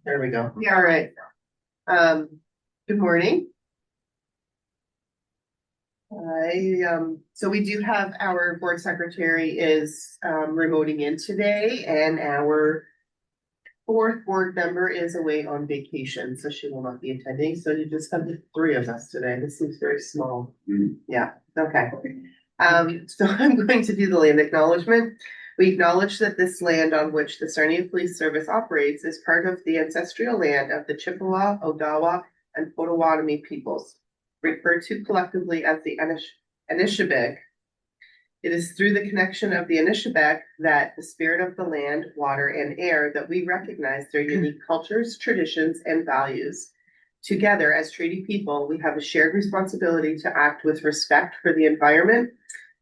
There we go. Yeah, all right. Good morning. So we do have our board secretary is remoting in today, and our fourth board member is away on vacation, so she will not be attending. So you just have the three of us today. This seems very small. Yeah, okay. So I'm going to do the land acknowledgement. We acknowledge that this land on which the Sarnia Police Service operates is part of the ancestral land of the Chippewa, Odawa, and Potawatomi peoples, referred to collectively as the Anishinaabe. It is through the connection of the Anishinaabe that the spirit of the land, water, and air that we recognize their unique cultures, traditions, and values. Together, as treaty people, we have a shared responsibility to act with respect for the environment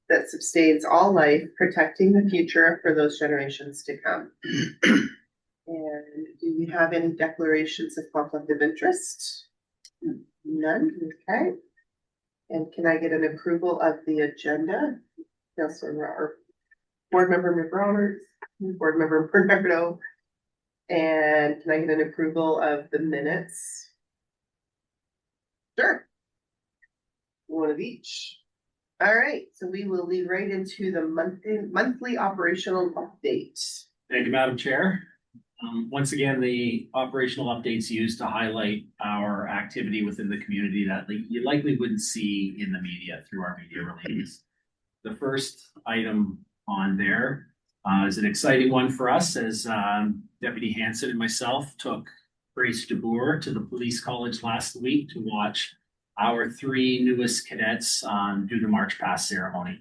that sustains all life, protecting the future for those generations to come. And do we have any declarations of conflict of interest? None, okay. And can I get an approval of the agenda? Councilor or Board Member McRoberts, Board Member Bernardo, and can I get an approval of the minutes? Sure. One of each. All right, so we will lead right into the monthly operational update. Thank you, Madam Chair. Once again, the operational updates used to highlight our activity within the community that you likely wouldn't see in the media through our media releases. The first item on there is an exciting one for us as Deputy Hanson and myself took Grace DeBoer to the police college last week to watch our three newest cadets do the March Past ceremony.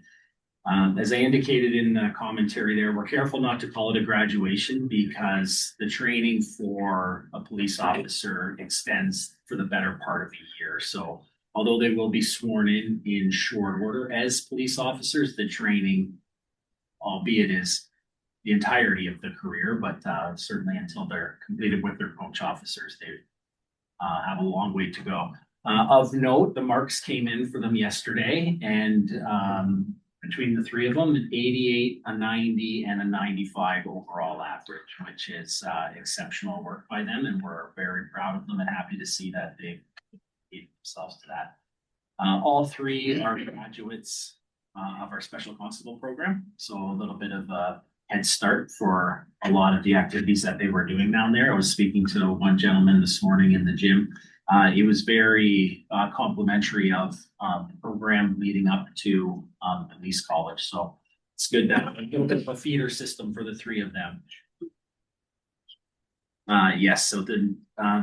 As I indicated in the commentary there, we're careful not to call it a graduation because the training for a police officer extends for the better part of a year. So although they will be sworn in short order as police officers, the training, albeit is the entirety of the career, but certainly until they're completed with their coach officers, they have a long way to go. Of note, the marks came in for them yesterday, and between the three of them, an 88, a 90, and a 95 overall average, which is exceptional work by them, and we're very proud of them and happy to see that they've dedicated themselves to that. All three are graduates of our special constable program, so a little bit of a head start for a lot of the activities that they were doing down there. I was speaking to one gentleman this morning in the gym. He was very complimentary of the program leading up to police college. So it's good that we built up a feeder system for the three of them. Yes, so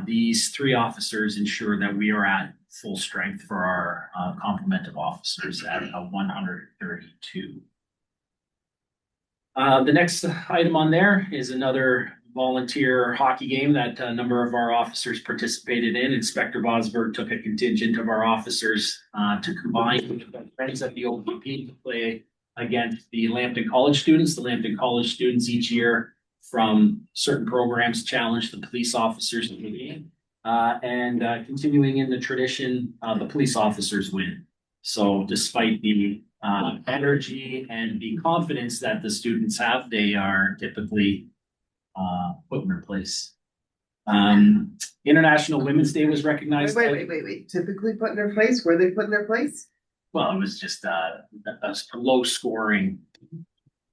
these three officers ensure that we are at full strength for our complement of officers at 132. The next item on there is another volunteer hockey game that a number of our officers participated in. Inspector Bosberg took a contingent of our officers to combine with friends at the OPP to play against the Lambton College students. The Lambton College students each year from certain programs challenge the police officers in the game. And continuing in the tradition, the police officers win. So despite the energy and the confidence that the students have, they are typically put in their place. International Women's Day was recognized. Wait. Typically put in their place? Were they put in their place? Well, it was just a low scoring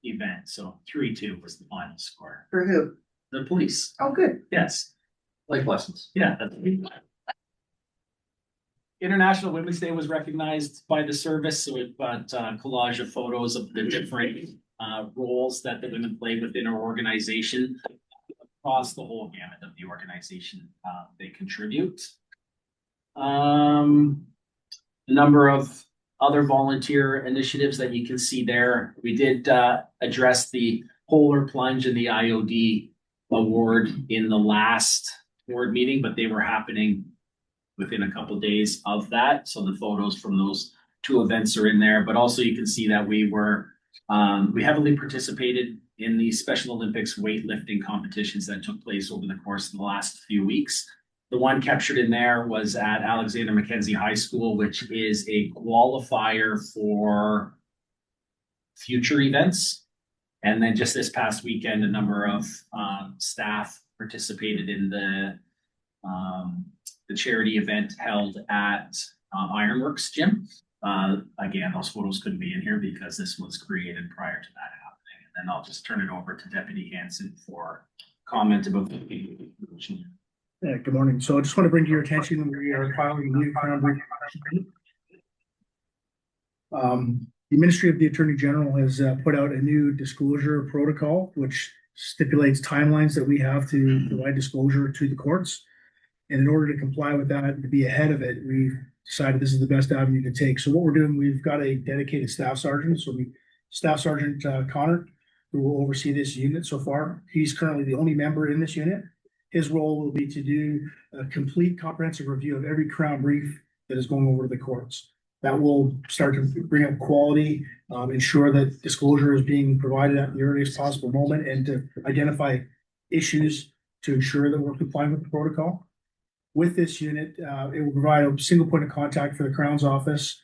event. So 3-2 was the final score. For who? The police. Oh, good. Yes. Life lessons. Yeah. International Women's Day was recognized by the service. So we've got collage of photos of the different roles that the women play within our organization across the whole gamut of the organization they contribute. A number of other volunteer initiatives that you can see there. We did address the polar plunge and the IOD award in the last board meeting, but they were happening within a couple of days of that. So the photos from those two events are in there, but also you can see that we heavily participated in the Special Olympics weightlifting competitions that took place over the course of the last few weeks. The one captured in there was at Alexander Mackenzie High School, which is a qualifier for future events. And then just this past weekend, a number of staff participated in the charity event held at Ironworks Gym. Again, those photos couldn't be in here because this was created prior to that happening. And then I'll just turn it over to Deputy Hanson for comment about the. Yeah, good morning. So I just want to bring to your attention, we are filing a new Crown Brief. The Ministry of the Attorney General has put out a new disclosure protocol, which stipulates timelines that we have to provide disclosure to the courts. And in order to comply with that and to be ahead of it, we've decided this is the best avenue to take. So what we're doing, we've got a dedicated staff sergeant. So Staff Sergeant Connor, who will oversee this unit so far. He's currently the only member in this unit. His role will be to do a complete comprehensive review of every Crown Brief that is going over to the courts. That will start to bring up quality, ensure that disclosure is being provided at the earliest possible moment, and to identify issues to ensure that we're complying with the protocol. With this unit, it will provide a single point of contact for the Crown's office,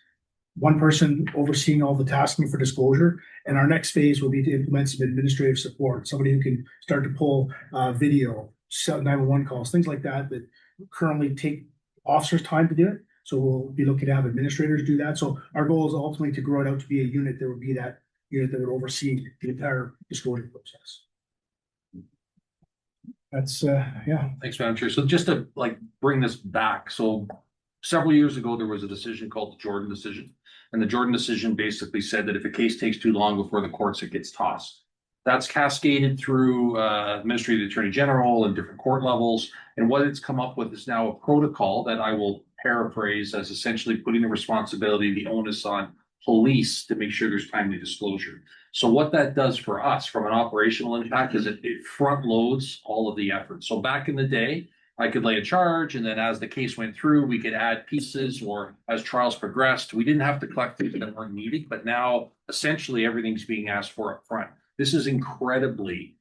one person overseeing all the tasking for disclosure. And our next phase will be to implement some administrative support, somebody who can start to pull video, 911 calls, things like that, that currently take officers time to do it. So we'll be looking to have administrators do that. So our goal is ultimately to grow it out to be a unit that would be that unit that would oversee the entire disclosure process. That's yeah. Thanks, Madam Chair. So just to bring this back, so several years ago there was a decision called the Jordan decision, and the Jordan decision basically said that if a case takes too long before the courts, it gets tossed. That's cascaded through Ministry of the Attorney General and different court levels, and what it's come up with is now a protocol that I will paraphrase as essentially putting the responsibility, the onus on police to make sure there's timely disclosure. So what that does for us from an operational impact is it front loads all of the effort. So back in the day, I could lay a charge, and then as the case went through, we could add pieces, or as trials progressed, we didn't have to collect things that weren't needed, but now essentially everything's being asked for up front. This is incredibly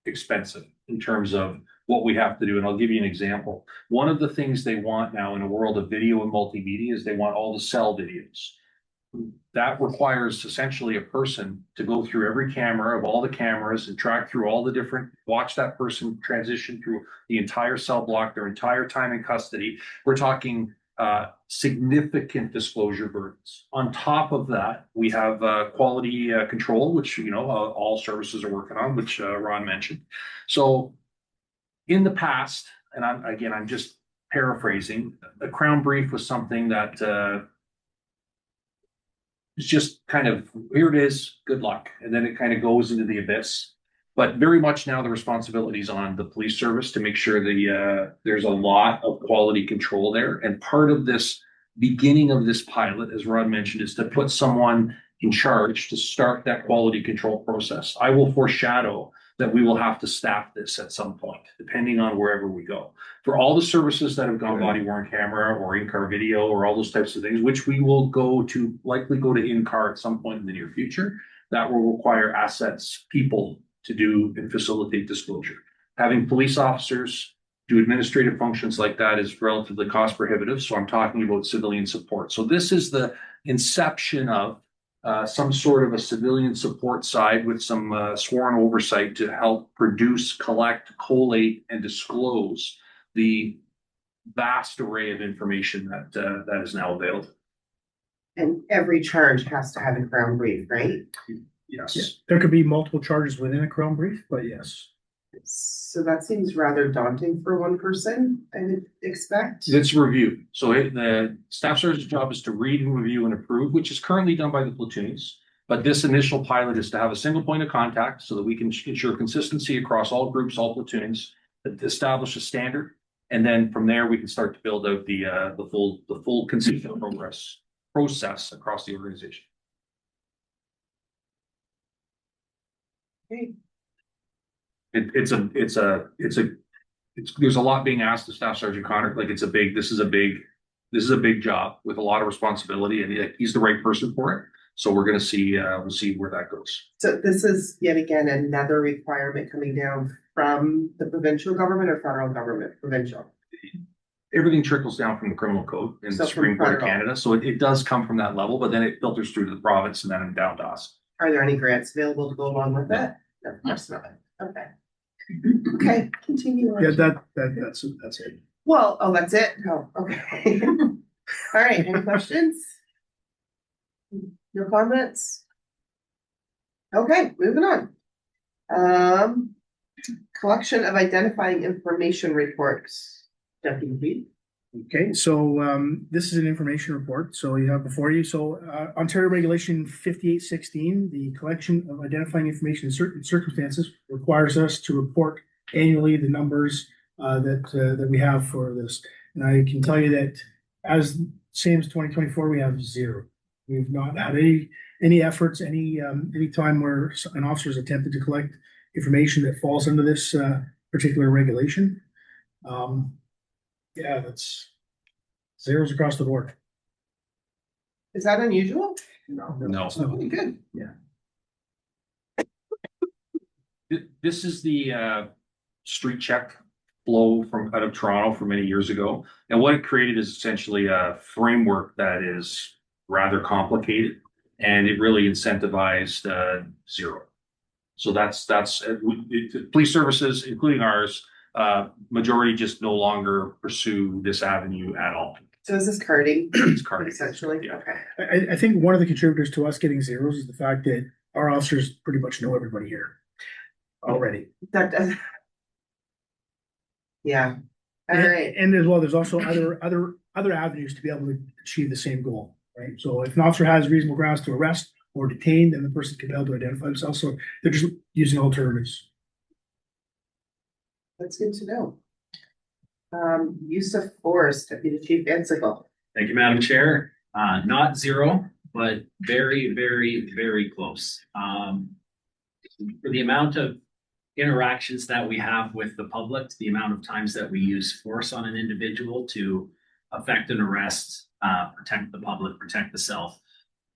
expensive in terms of what we have to do. And I'll give you an example. One of the things they want now in a world of video and multimedia is they want all the cell videos. That requires essentially a person to go through every camera of all the cameras and track through all the different, watch that person transition through the entire cell block, their entire time in custody. We're talking significant disclosure burdens. On top of that, we have quality control, which all services are working on, which Ron mentioned. So in the past, and I'm just paraphrasing, a Crown Brief was something that it's just kind of, here it is, good luck. And then it kind of goes into the abyss. But very much now the responsibility is on the police service to make sure there's a lot of quality control there. And part of this beginning of this pilot, as Rod mentioned, is to put someone in charge to start that quality control process. I will foreshadow that we will have to staff this at some point, depending on wherever we go. For all the services that have gone body worn camera or in-car video or all those types of things, which we will likely go to in-car at some point in the near future, that will require assets, people to do and facilitate disclosure. Having police officers do administrative functions like that is relatively cost prohibitive. So I'm talking about civilian support. So this is the inception of some sort of a civilian support side with some sworn oversight to help produce, collect, collate, and disclose the vast array of information that is now available. And every charge has to have a Crown Brief, right? Yes. Yeah. There could be multiple charges within a Crown Brief, but yes. So that seems rather daunting for one person, I would expect. It's review. So the staff sergeant's job is to read and review and approve, which is currently done by the platoons. But this initial pilot is to have a single point of contact so that we can ensure consistency across all groups, all platoons, establish a standard. And then from there, we can start to build out the full consistent process across the organization. Okay. There's a lot being asked of Staff Sergeant Connor. This is a big job with a lot of responsibility, and he's the right person for it. So we're going to see, we'll see where that goes. So this is yet again another requirement coming down from the provincial government or federal government? Provincial. Everything trickles down from the criminal code in the Supreme Court of Canada. So it does come from that level, but then it filters through to the province and then down to us. Are there any grants available to go along with that? Of course not. Okay. Okay, continue. on. Yeah, that's it. Well, oh, that's it? Oh, okay. All right, any questions? No comments? Okay, moving on. Collection of identifying information reports. Deputy. Okay, so this is an information report, so you have before you, so Ontario Regulation 5816, the collection of identifying information in certain circumstances requires us to report annually the numbers that we have for this. And I can tell you that as same as 2024, we have zero. We've not had any efforts, any time where an officer has attempted to collect information that falls under this particular regulation. Yeah, that's zeros across the board. Is that unusual? No. It's not. Okay, good. This is the street check flow from out of Toronto from many years ago. And what it created is essentially a framework that is rather complicated, and it really incentivized zero. So that's police services, including ours, majority just no longer pursue this avenue at all. So is this carding? It's carding. Essentially, Yeah. okay. I think one of the contributors to us getting zeros is the fact that our officers pretty much know everybody here already. That does. Yeah. All right. And as well, there's also other avenues to be able to achieve the same goal, right? So if an officer has reasonable grounds to arrest or detain, then the person can be able to identify themselves. So they're just using alternatives. That's good to know. Use of force, Deputy Chief Ensigal. Thank you, Madam Chair. Not zero, but very, very, very close. For the amount of interactions that we have with the public, the amount of times that we use force on an individual to affect an arrest, protect the public, protect the self,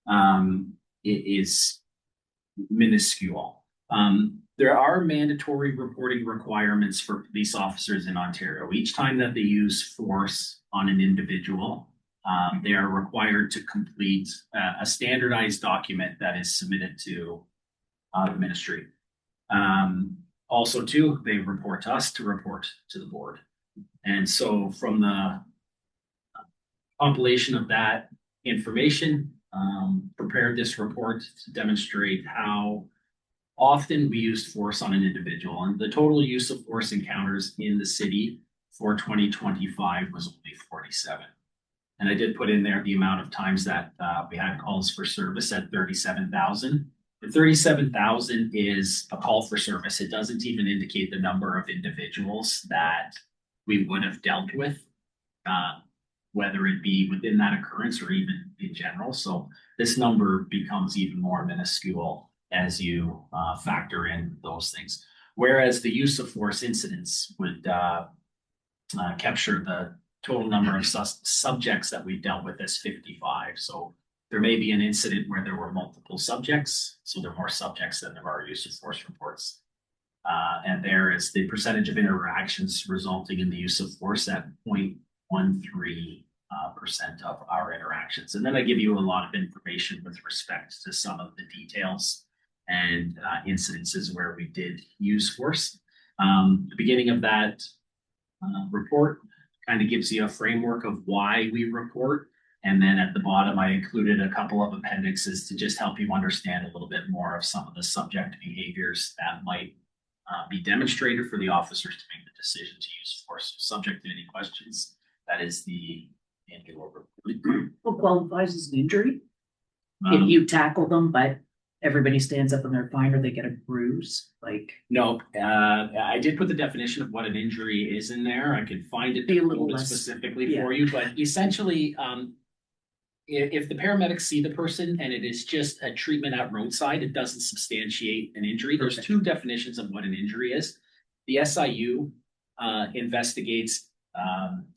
it is minuscule. There are mandatory reporting requirements for police officers in Ontario. Each time that they use force on an individual, they are required to complete a standardized document that is submitted to the ministry. Also, too, they report to us to report to the board. And so from the compilation of that information, prepared this report to demonstrate how often we used force on an individual, and the total use of force encounters in the city for 2025 was only 47. And I did put in there the amount of times that we had calls for service at 37,000. The 37,000 is a call for service. It doesn't even indicate the number of individuals that we would have dealt with, whether it be within that occurrence or even in general. So this number becomes even more minuscule as you factor in those things. Whereas the use of force incidents would capture the total number of subjects that we've dealt with as 55. So there may be an incident where there were multiple subjects. So there are more subjects than there are use of force reports. And there is the percentage of interactions resulting in the use of force at 0.13% of our interactions. And then I give you a lot of information with respect to some of the details and incidences where we did use force. The beginning of that report kind of gives you a framework of why we report. And then at the bottom, I included a couple of appendixes to just help you understand a little bit more of some of the subject behaviors that might be demonstrated for the officers to make the decision to use force. Subject to any questions, that is the annual report. What qualifies as an injury? If you tackle them, but everybody stands up and they're fine, or they get a bruise, like. No, I did put the definition of what an injury is in there. I could find it Be a a little little bit less, specifically yeah. for you, but essentially, if the paramedics see the person and it is just a treatment at roadside, it doesn't substantiate an injury. There's two definitions of what an injury is. The SIU investigates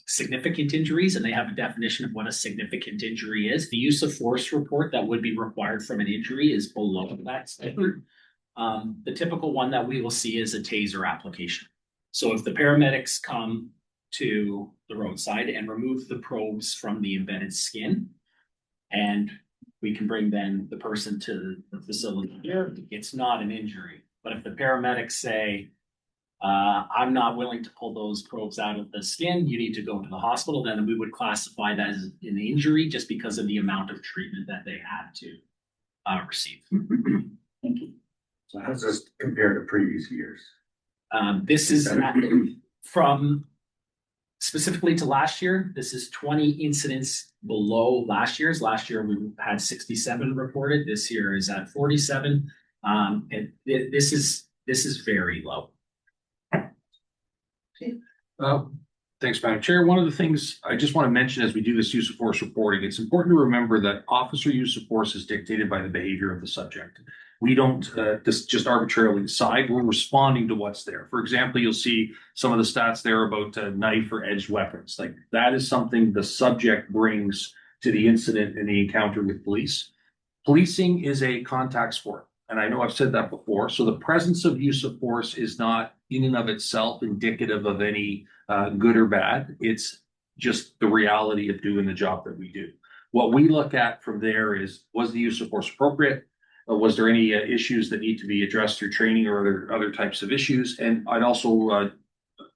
significant injuries, and they have a definition of what a significant injury is. The use of force report that would be required from an injury is below that standard. The typical one that we will see is a taser application. So if the paramedics come to the roadside and remove the probes from the embedded skin, and we can bring then the person to the facility, it's not an injury. But if the paramedics say, I'm not willing to pull those probes out of the skin, you need to go to the hospital, then we would classify that as an injury just because of the amount of treatment that they had to receive. Thank you. So how does this compare to previous years? This is from specifically to last year. This is 20 incidents below last year's. Last year we had 67 reported. This year is at 47. And this is very low. Thanks, Madam Chair. One of the things I just want to mention as we do this use of force reporting, it's important to remember that officer use of force is dictated by the behavior of the subject. We don't just arbitrarily decide. We're responding to what's there. For example, you'll see some of the stats there about knife or edged weapons. Like that is something the subject brings to the incident and the encounter with police. Policing is a contact sport. And I know I've said that before. So the presence of use of force is not in and of itself indicative of any good or bad. It's just the reality of doing the job that we do. What we look at from there is, was the use of force appropriate? Was there any issues that need to be addressed through training or other types of issues? And I'd also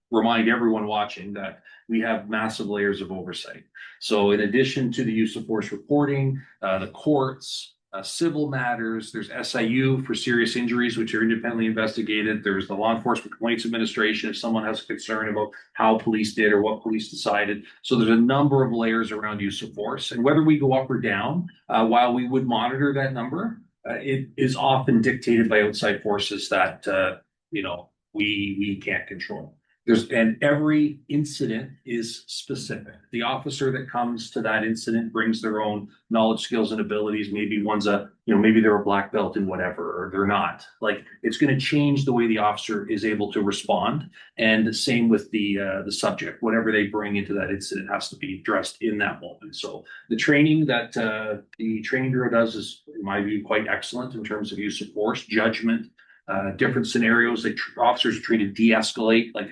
remind everyone watching that we have massive layers of oversight. So in addition to the use of force reporting, the courts, civil matters, there's SIU for serious injuries, which are independently investigated. There's the Law Enforcement Complaints Administration if someone has a concern about how police did or what police decided. So there's a number of layers around use of force. And whether we go up or down, while we would monitor that number, it is often dictated by outside forces that, we can't control. And every incident is specific. The officer that comes to that incident brings their own knowledge, skills, and abilities. Maybe maybe they're a black belt in whatever, or they're not. Like it's going to change the way the officer is able to respond. And the same with the subject. Whatever they bring into that incident has to be addressed in that moment. So the training that the training bureau does is, in my view, quite excellent in terms of use of force, judgment. Different scenarios that officers are trained to de-escalate. Like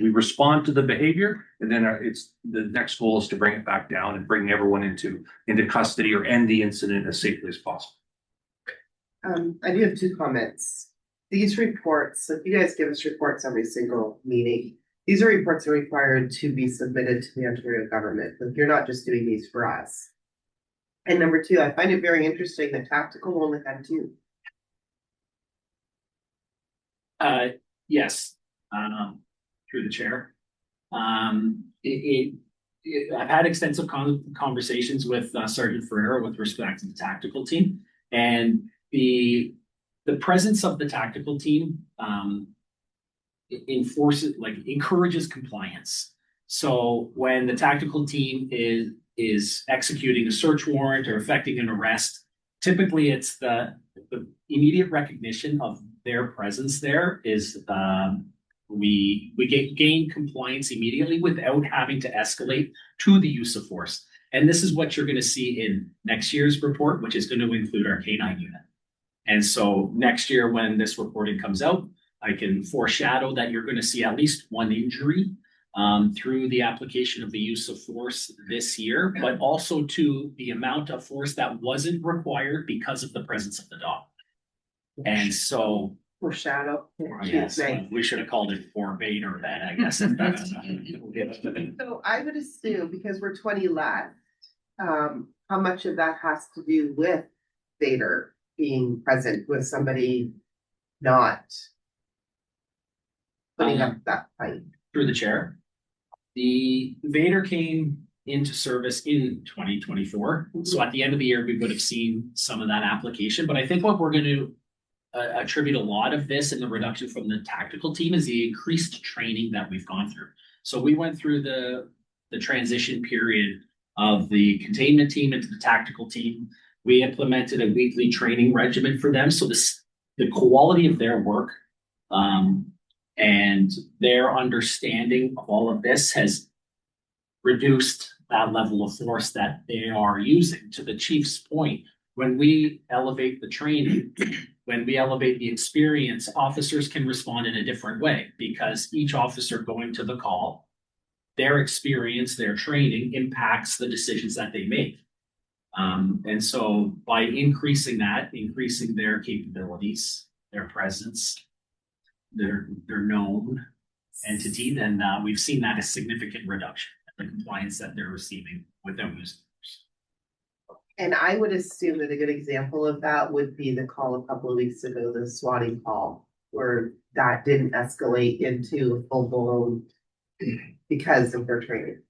we respond to the behavior, and then it's the next goal is to bring it back down and bring everyone into custody or end the incident as safely as possible. I do have two comments. These reports, so if you guys give us reports every single meeting, these are reports that are required to be submitted to the Ontario government. Like you're not just doing these for us. And number two, I find it very interesting that tactical only had two. Yes, through the chair. I've had extensive conversations with Sergeant Ferreira with respect to the tactical team, and the presence of the tactical team encourages compliance. So when the tactical team is executing a search warrant or effecting an arrest, typically it's the immediate recognition of their presence there is we gain compliance immediately without having to escalate to the use of force. And this is what you're going to see in next year's report, which is going to include our K9 unit. And so next year, when this reporting comes out, I can foreshadow that you're going to see at least one injury through the application of the use of force this year, but also to the amount of force that wasn't required because of the presence of the dog. And so, Foreshadow. yes, we should have called it forbade or that, I guess. So I would assume, because we're 20 left, how much of that has to do with Vader being present with somebody not putting up that fight? Through the chair, the Vader came into service in 2024. So at the end of the year, we would have seen some of that application. But I think what we're going to attribute a lot of this and the reduction from the tactical team is the increased training that we've gone through. So we went through the transition period of the containment team into the tactical team. We implemented a weekly training regimen for them. So the quality of their work and their understanding of all of this has reduced that level of force that they are using. To the chief's point, when we elevate the training, when we elevate the experience, officers can respond in a different way because each officer going to the call, their experience, their training impacts the decisions that they make. And so by increasing their capabilities, their presence, their known entity, then we've seen that a significant reduction in the compliance that they're receiving without using. And I would assume that a good example of that would be the call a couple of weeks ago, the swatting call, where that didn't escalate into a full blown because of their training.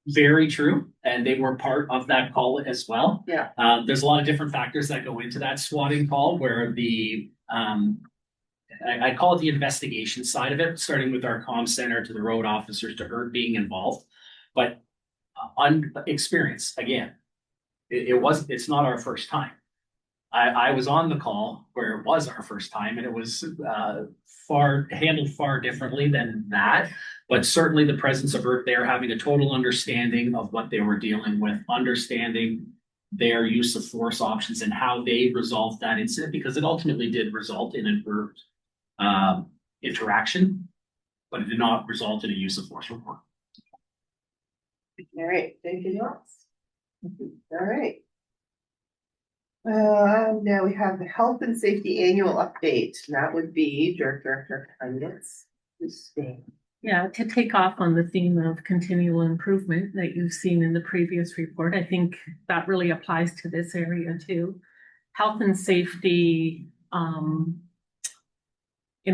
Very true, and they were part of that call as well. Yeah. There's a lot of different factors that go into that swatting call where I call it the investigation side of it, starting with our comm center to the road officers to her being involved. But experience, again, it's not our first time. I was on the call where it was our first time, and it was handled far differently than that. But certainly the presence of her there, having a total understanding of what they were dealing with, understanding their use of force options and how they resolved that incident, because it ultimately did result in an interaction, but it did not result in a use of force report. All right, anything else? All right. Now we have the health and safety annual update. That would be Director of Finance. Yeah, to take off on the theme of continual improvement that you've seen in the previous report, I think that really applies to this area too. Health and safety, in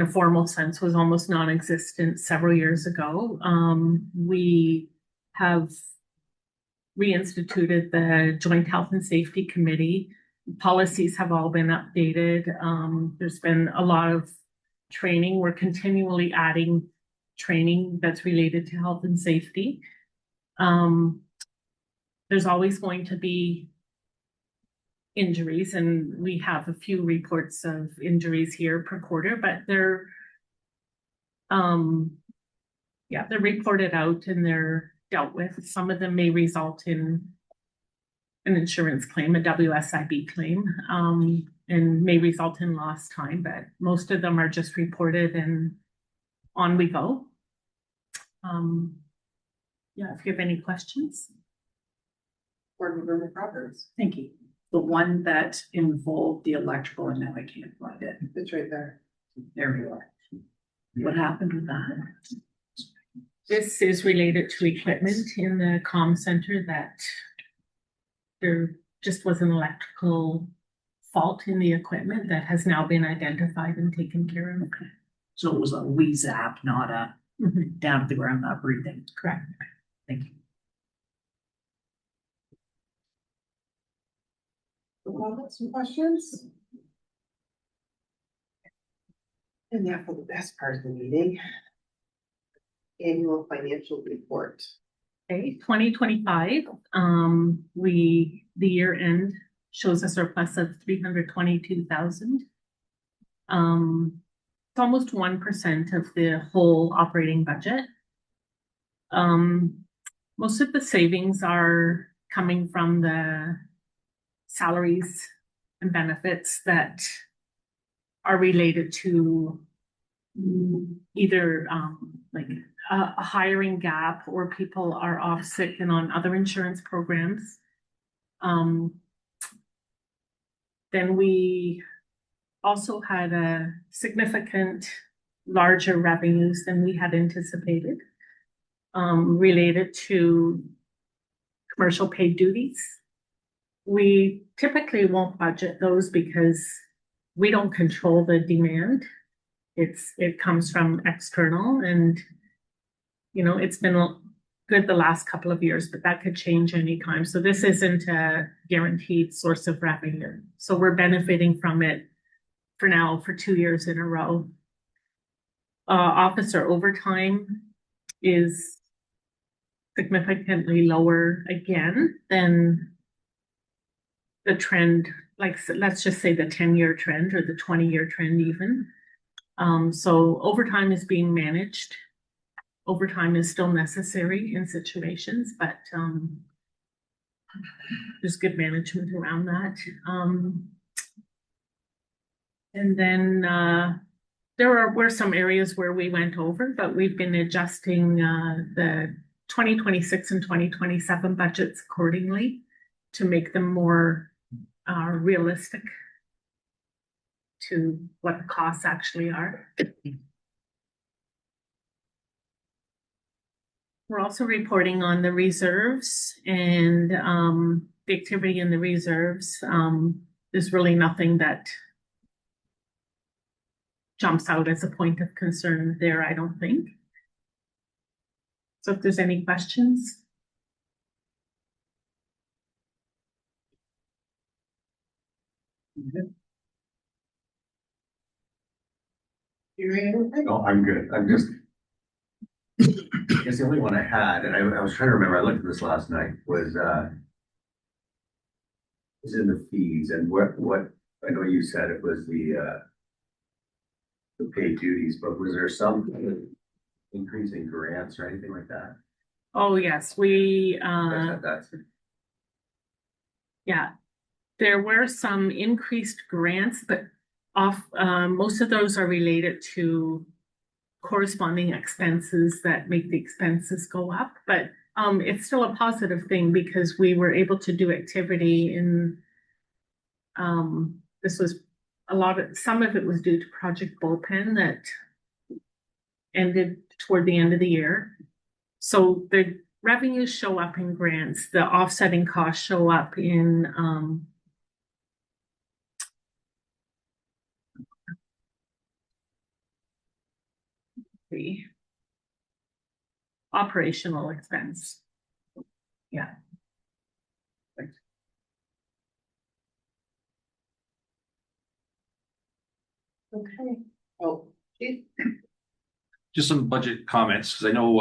a formal sense, was almost non-existent several years ago. We have reinstituted the Joint Health and Safety Committee. Policies have all been updated. There's been a lot of training. We're continually adding training that's related to health and safety. There's always going to be injuries, and we have a few reports of injuries here per quarter, but they're reported out and they're dealt with. Some of them may result in an insurance claim, a WSIB claim, and may result in lost time, but most of them are just reported and on we go. If you have any questions. Board Member Roberts. Thank you. The one that involved the electrical, and now I can't find it. It's right there. There we are. What happened with that? This is related to equipment in the comm center that there just was an electrical fault in the equipment that has now been identified and taken care of. Okay. So it was a wee-zap, not a down to the ground, not breathing. Correct. Thank you. Some questions? And now for the best part of the meeting. Annual financial report. Okay, 2025, the year end shows a surplus of 322,000. It's almost 1% of the whole operating budget. Most of the savings are coming from the salaries and benefits that are related to either like a hiring gap, or people are off sick and on other insurance programs. Then we also had a significant larger revenues than we had anticipated, related to commercial paid duties. We typically won't budget those because we don't control the demand. It comes from external, and it's been good the last couple of years, but that could change anytime. So this isn't a guaranteed source of revenue. So we're benefiting from it for now for 2 years in a row. Officer overtime is significantly lower again than the trend, like let's just say the 10-year trend or the 20-year trend even. So overtime is being managed. Overtime is still necessary in situations, but there's good management around that. And then there were some areas where we went over, but we've been adjusting the 2026 and 2027 budgets accordingly to make them more realistic. to what the costs actually are. We're also reporting on the reserves and the activity in the reserves. There's really nothing that jumps out as a point of concern there, I don't think. So if there's any questions. No, I'm good. I'm just. I guess the only one I had, and I was trying to remember, I looked at this last night, was in the fees and what, I know you said it was the paid duties, but was there some increase in grants or anything like that? Oh, yes, we, That's yeah, there were some increased grants, but most of those are related to corresponding expenses that make the expenses go up, but it's still a positive thing because we were able to do activity in this was some of it was due to Project Bullpen that ended toward the end of the year. So the revenues show up in grants, the offsetting costs show up in the operational expense. Yeah. Okay. Oh, Chief? Just some budget comments, because I know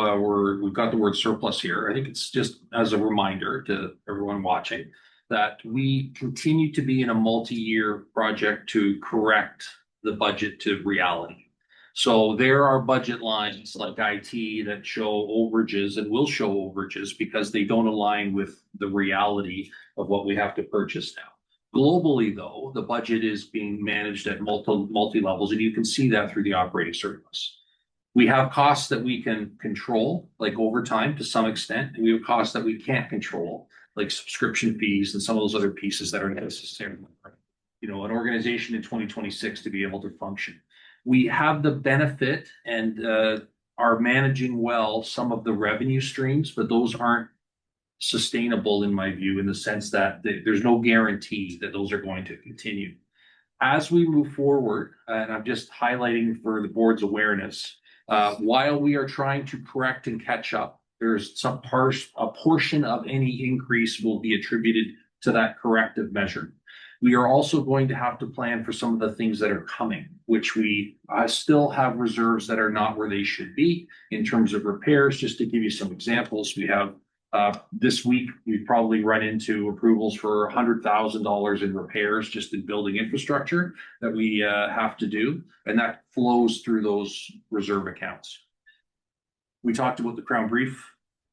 we've got the word surplus here. I think it's just as a reminder to everyone watching that we continue to be in a multi-year project to correct the budget to reality. So there are budget lines like IT that show overages and will show overages because they don't align with the reality of what we have to purchase now. Globally, though, the budget is being managed at multi levels, and you can see that through the operating surplus. We have costs that we can control, like overtime to some extent, and we have costs that we can't control, like subscription fees and some of those other pieces that are necessary. An organization in 2026 to be able to function. We have the benefit and are managing well some of the revenue streams, but those aren't sustainable in my view, in the sense that there's no guarantee that those are going to continue. As we move forward, and I'm just highlighting for the board's awareness, while we are trying to correct and catch up, there's a portion of any increase will be attributed to that corrective measure. We are also going to have to plan for some of the things that are coming, which we still have reserves that are not where they should be in terms of repairs. Just to give you some examples, we have this week, we've probably run into approvals for $100,000 in repairs just in building infrastructure that we have to do, and that flows through those reserve accounts. We talked about the Crown Brief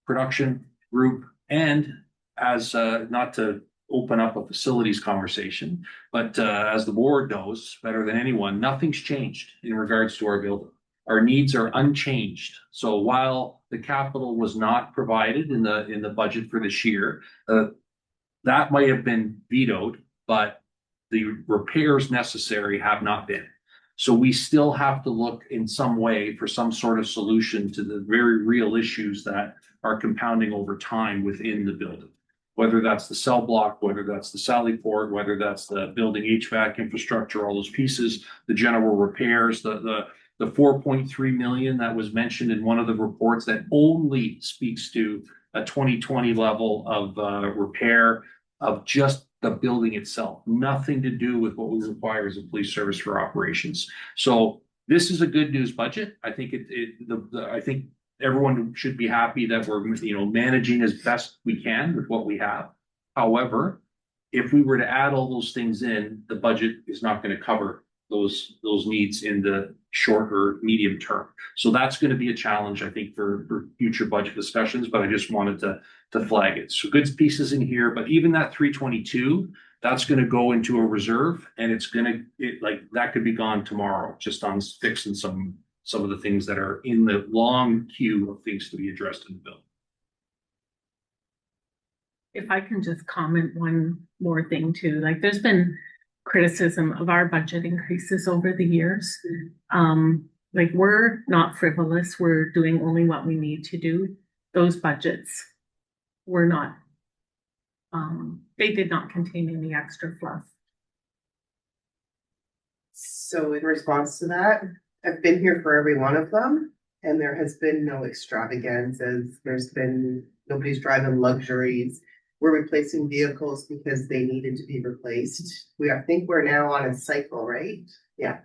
production group, and as not to open up a facilities conversation, but as the board knows better than anyone, nothing's changed in regards to our building. Our needs are unchanged. So while the capital was not provided in the budget for this year, that might have been vetoed, but the repairs necessary have not been. So we still have to look in some way for some sort of solution to the very real issues that are compounding over time within the building. Whether that's the cell block, whether that's the Sally port, whether that's the building HVAC infrastructure, all those pieces, the general repairs, the 4.3 million that was mentioned in one of the reports that only speaks to a 2020 level of repair of just the building itself, nothing to do with what we require as a police service for operations. So this is a good news budget. I think I think everyone should be happy that we're managing as best we can with what we have. However, if we were to add all those things in, the budget is not going to cover those needs in the short or medium term. So that's going to be a challenge, I think, for future budget discussions, but I just wanted to flag it. So good pieces in here, but even that 322, that's going to go into a reserve, and that could be gone tomorrow, just on fixing some of the things that are in the long queue of things to be addressed in the bill. If I can just comment one more thing too, like there's been criticism of our budget increases over the years. Like, we're not frivolous, we're doing only what we need to do. Those budgets were not, they did not contain any extra fluff. So in response to that, I've been here for every one of them, and there has been no extravaganzas. There's been, nobody's driving luxuries. We're replacing vehicles because they needed to be replaced. I think we're now on a cycle, right? Yeah.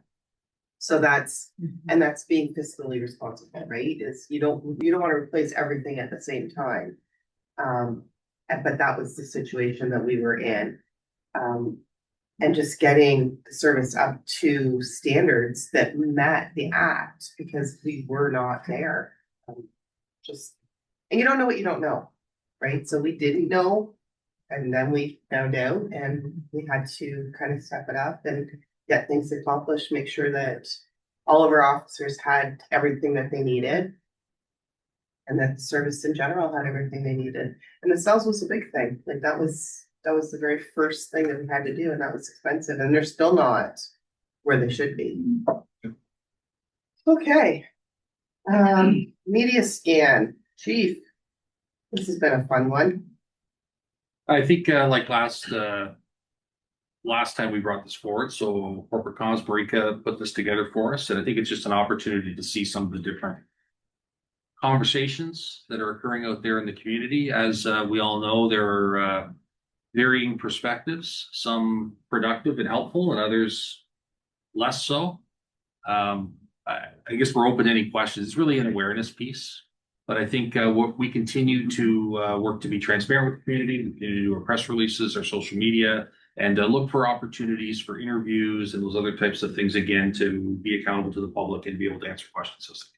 So that's, and that's being fiscally responsible, right? Is you don't want to replace everything at the same time. But that was the situation that we were in. And just getting the service up to standards that met the act, because we were not there. And you don't know what you don't know, right? So we didn't know, and then we found out, and we had to kind of step it up and get things accomplished, make sure that all of our officers had everything that they needed. And that the service in general had everything they needed. And the cells was a big thing. Like, that was the very first thing that we had to do, and that was expensive, and they're still not where they should be. Okay. Media scan, Chief. This has been a fun one. I think like last time we brought this forward, so corporate comms, Marika put this together for us, and I think it's just an opportunity to see some of the different conversations that are occurring out there in the community. As we all know, there are varying perspectives, some productive and helpful, and others less so. I guess we're open to any questions. It's really an awareness piece, but I think what we continue to work to be transparent with the community. We continue to do our press releases, our social media, and look for opportunities for interviews and those other types of things, again, to be accountable to the public and be able to answer questions.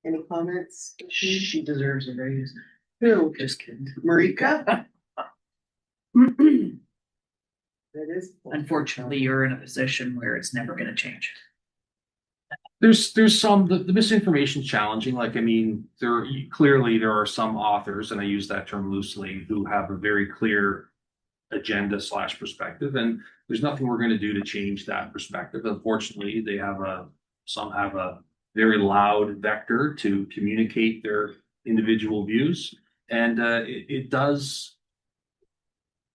Any comments? She deserves a raise. Who? Just kidding. Marika? That is. Unfortunately, you're in a position where it's never gonna change. There's some, the misinformation challenging. Like, I mean, clearly there are some authors, and I use that term loosely, who have a very clear agenda / perspective, and there's nothing we're going to do to change that perspective. Unfortunately, some have a very loud vector to communicate their individual views, and it does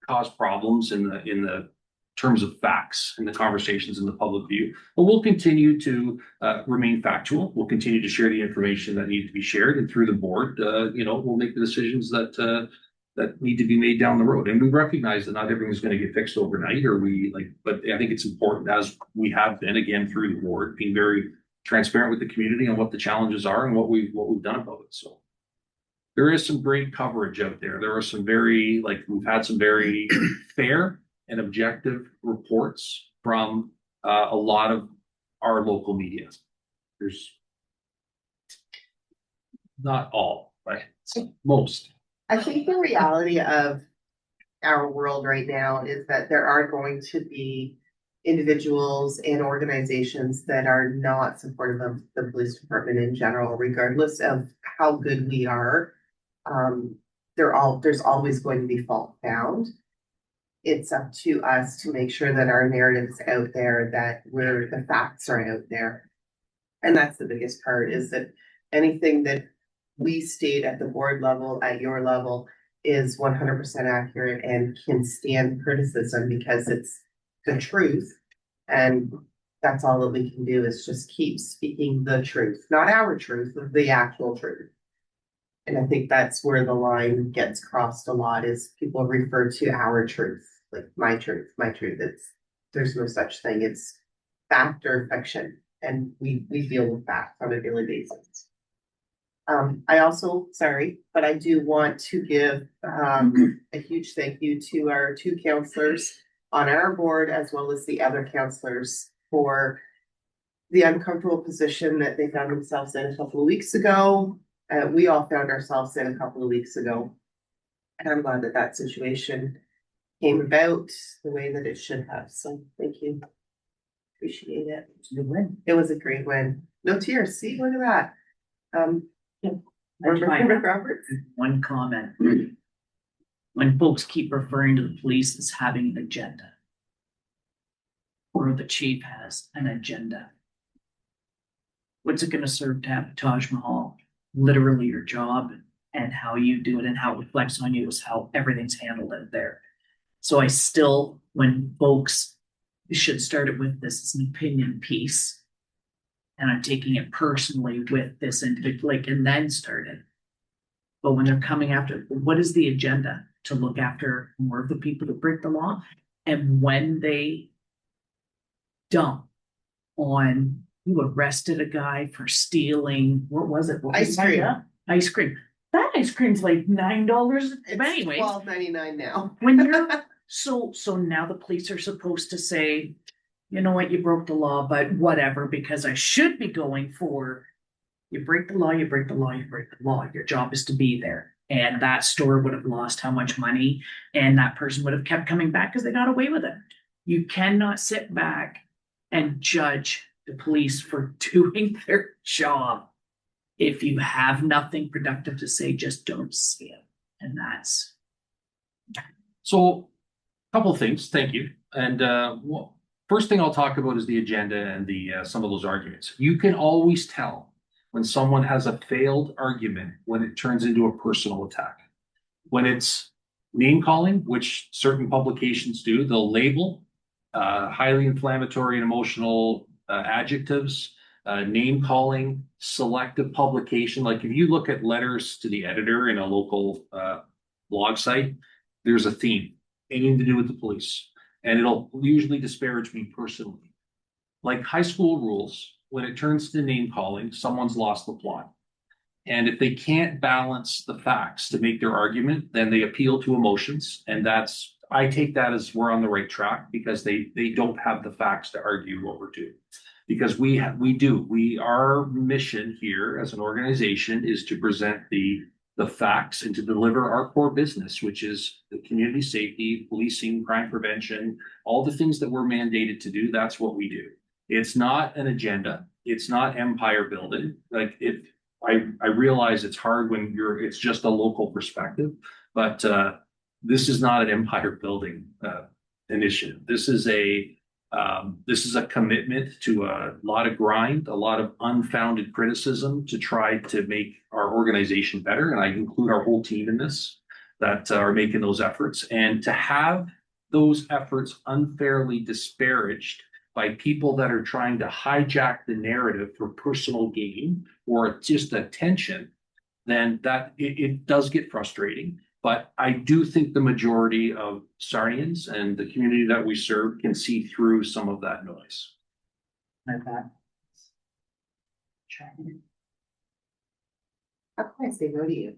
cause problems in the terms of facts and the conversations in the public view. But we'll continue to remain factual. We'll continue to share the information that needs to be shared, and through the board, we'll make the decisions that need to be made down the road. And we recognize that not everything is going to get fixed overnight, but I think it's important, as we have been, again, through the board, being very transparent with the community on what the challenges are and what we've done about it. So there is some great coverage out there. There are some we've had some very fair and objective reports from a lot of our local media. There's not all, but most. I think the reality of our world right now is that there are going to be individuals and organizations that are not supportive of the police department in general, regardless of how good we are. There's always going to be fault found. It's up to us to make sure that our narrative's out there, that the facts are out there. And that's the biggest part, is that anything that we state at the board level, at your level, is 100% accurate and can stand criticism, because it's the truth. And that's all that we can do, is just keep speaking the truth, not our truth, the actual truth. And I think that's where the line gets crossed a lot, is people refer to our truth, like my truth. There's no such thing. It's fact or fiction. And we deal with facts on a daily basis. I do want to give a huge thank you to our 2 counselors on our board, as well as the other counselors, for the uncomfortable position that they found themselves in a couple of weeks ago. We all found ourselves in a couple of weeks ago. And I'm glad that situation came about the way that it should have. So thank you. Appreciate it. It's a good win. It was a great win. No tears. See, look at that. That's fine. Roberts. One comment. when folks keep referring to the police as having an agenda. Or the chief has an agenda. What's it gonna serve to have Taj Mahal? Literally your job and how you do it and how it reflects on you is how everything's handled out there. So I still, when folks should start it with this is an opinion piece. And I'm taking it personally with this individual, like, and then started. But when they're coming after, what is the agenda? To look after more of the people that break the law? And when they dump on, you arrested a guy for stealing, what was it? What was Ice that? cream. Yeah, ice cream. That ice cream's like $9. It's But anyways, $12.99 now. when you're, so now the police are supposed to say, you know what, you broke the law, but whatever, because I should be going for, you break the law, you break the law, you break the law. Your job is to be there. And that store would have lost how much money, and that person would have kept coming back because they got away with it. You cannot sit back and judge the police for doing their job. If you have nothing productive to say, just don't say it. And that's. So, a couple of things, thank you. And first thing I'll talk about is the agenda and the some of those arguments. You can always tell when someone has a failed argument when it turns into a personal attack. When it's name calling, which certain publications do, they'll label highly inflammatory and emotional adjectives, name calling, selective publication. Like if you look at letters to the editor in a local blog site, there's a theme, anything to do with the police. And it'll usually disparage me personally. Like high school rules, when it turns to name calling, someone's lost the plot. And if they can't balance the facts to make their argument, then they appeal to emotions. And I take that as we're on the right track because they don't have the facts to argue what we're doing. Because our mission here as an organization is to present the facts and to deliver our core business, which is the community safety, policing, crime prevention, all the things that we're mandated to do. That's what we do. It's not an agenda. It's not empire building. I realize it's hard when it's just a local perspective, but this is not an empire building initiative. This is a commitment to a lot of grind, a lot of unfounded criticism to try to make our organization better. And I include our whole team in this that are making those efforts. And to have those efforts unfairly disparaged by people that are trying to hijack the narrative for personal gain or just attention, then it does get frustrating. But I do think the majority of Sarnians and the community that we serve can see through some of that noise. Like that. How can I say no to you?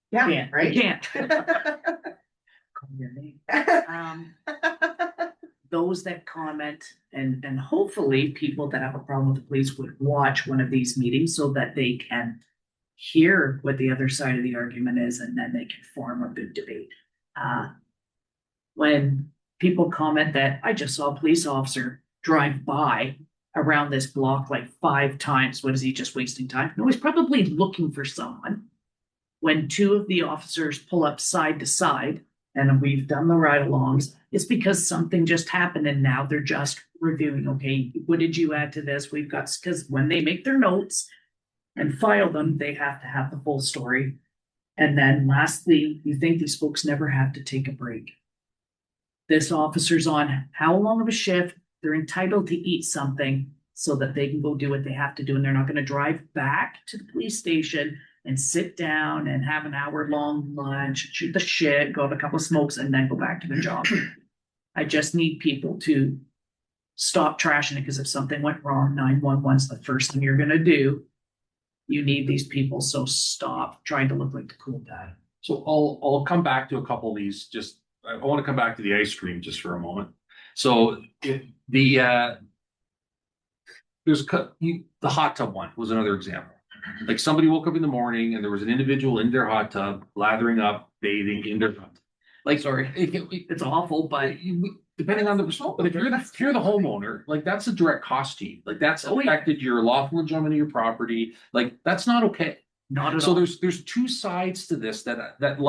Yeah, Can't, right? you can't. Call your name. Those that comment and hopefully people that have a problem with the police would watch one of these meetings so that they can hear what the other side of the argument is, and then they can form a good debate. When people comment that I just saw a police officer drive by around this block like 5 times, what is he, just wasting time? No, he's probably looking for someone. When 2 of the officers pull up side to side, and we've done the ride-alongs, it's because something just happened and now they're just reviewing, okay, what did you add to this? We've got, because when they make their notes and file them, they have to have the full story. And then lastly, you think these folks never have to take a break. This officer's on how long of a shift, they're entitled to eat something so that they can go do what they have to do. And they're not going to drive back to the police station and sit down and have an hour-long lunch, shoot the shit, go have a couple of smokes, and then go back to their job. I just need people to stop trashing it, because if something went wrong, 911's the first thing you're going to do. You need these people, so stop trying to look like the cool guy. So I'll come back to a couple of these. I want to come back to the ice cream just for a moment. So the hot tub one was another example. Like somebody woke up in the morning and there was an individual in their hot tub, lathering up, bathing in their hot tub. Like, sorry, It's awful, but depending on the result. But if you're the homeowner, like that's a direct cost to you. Like that's affected your lawful enjoyment of your property. Like that's not okay. not at So all. there's 2 sides to this that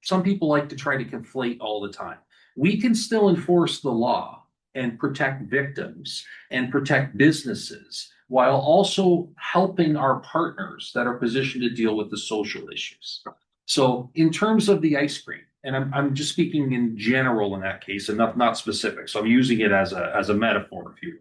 some people like to try to conflate all the time. We can still enforce the law and protect victims and protect businesses while also helping our partners that are positioned to deal with the social issues. So in terms of the ice cream, and I'm just speaking in general in that case and not specific. So I'm using it as a metaphor, if you will.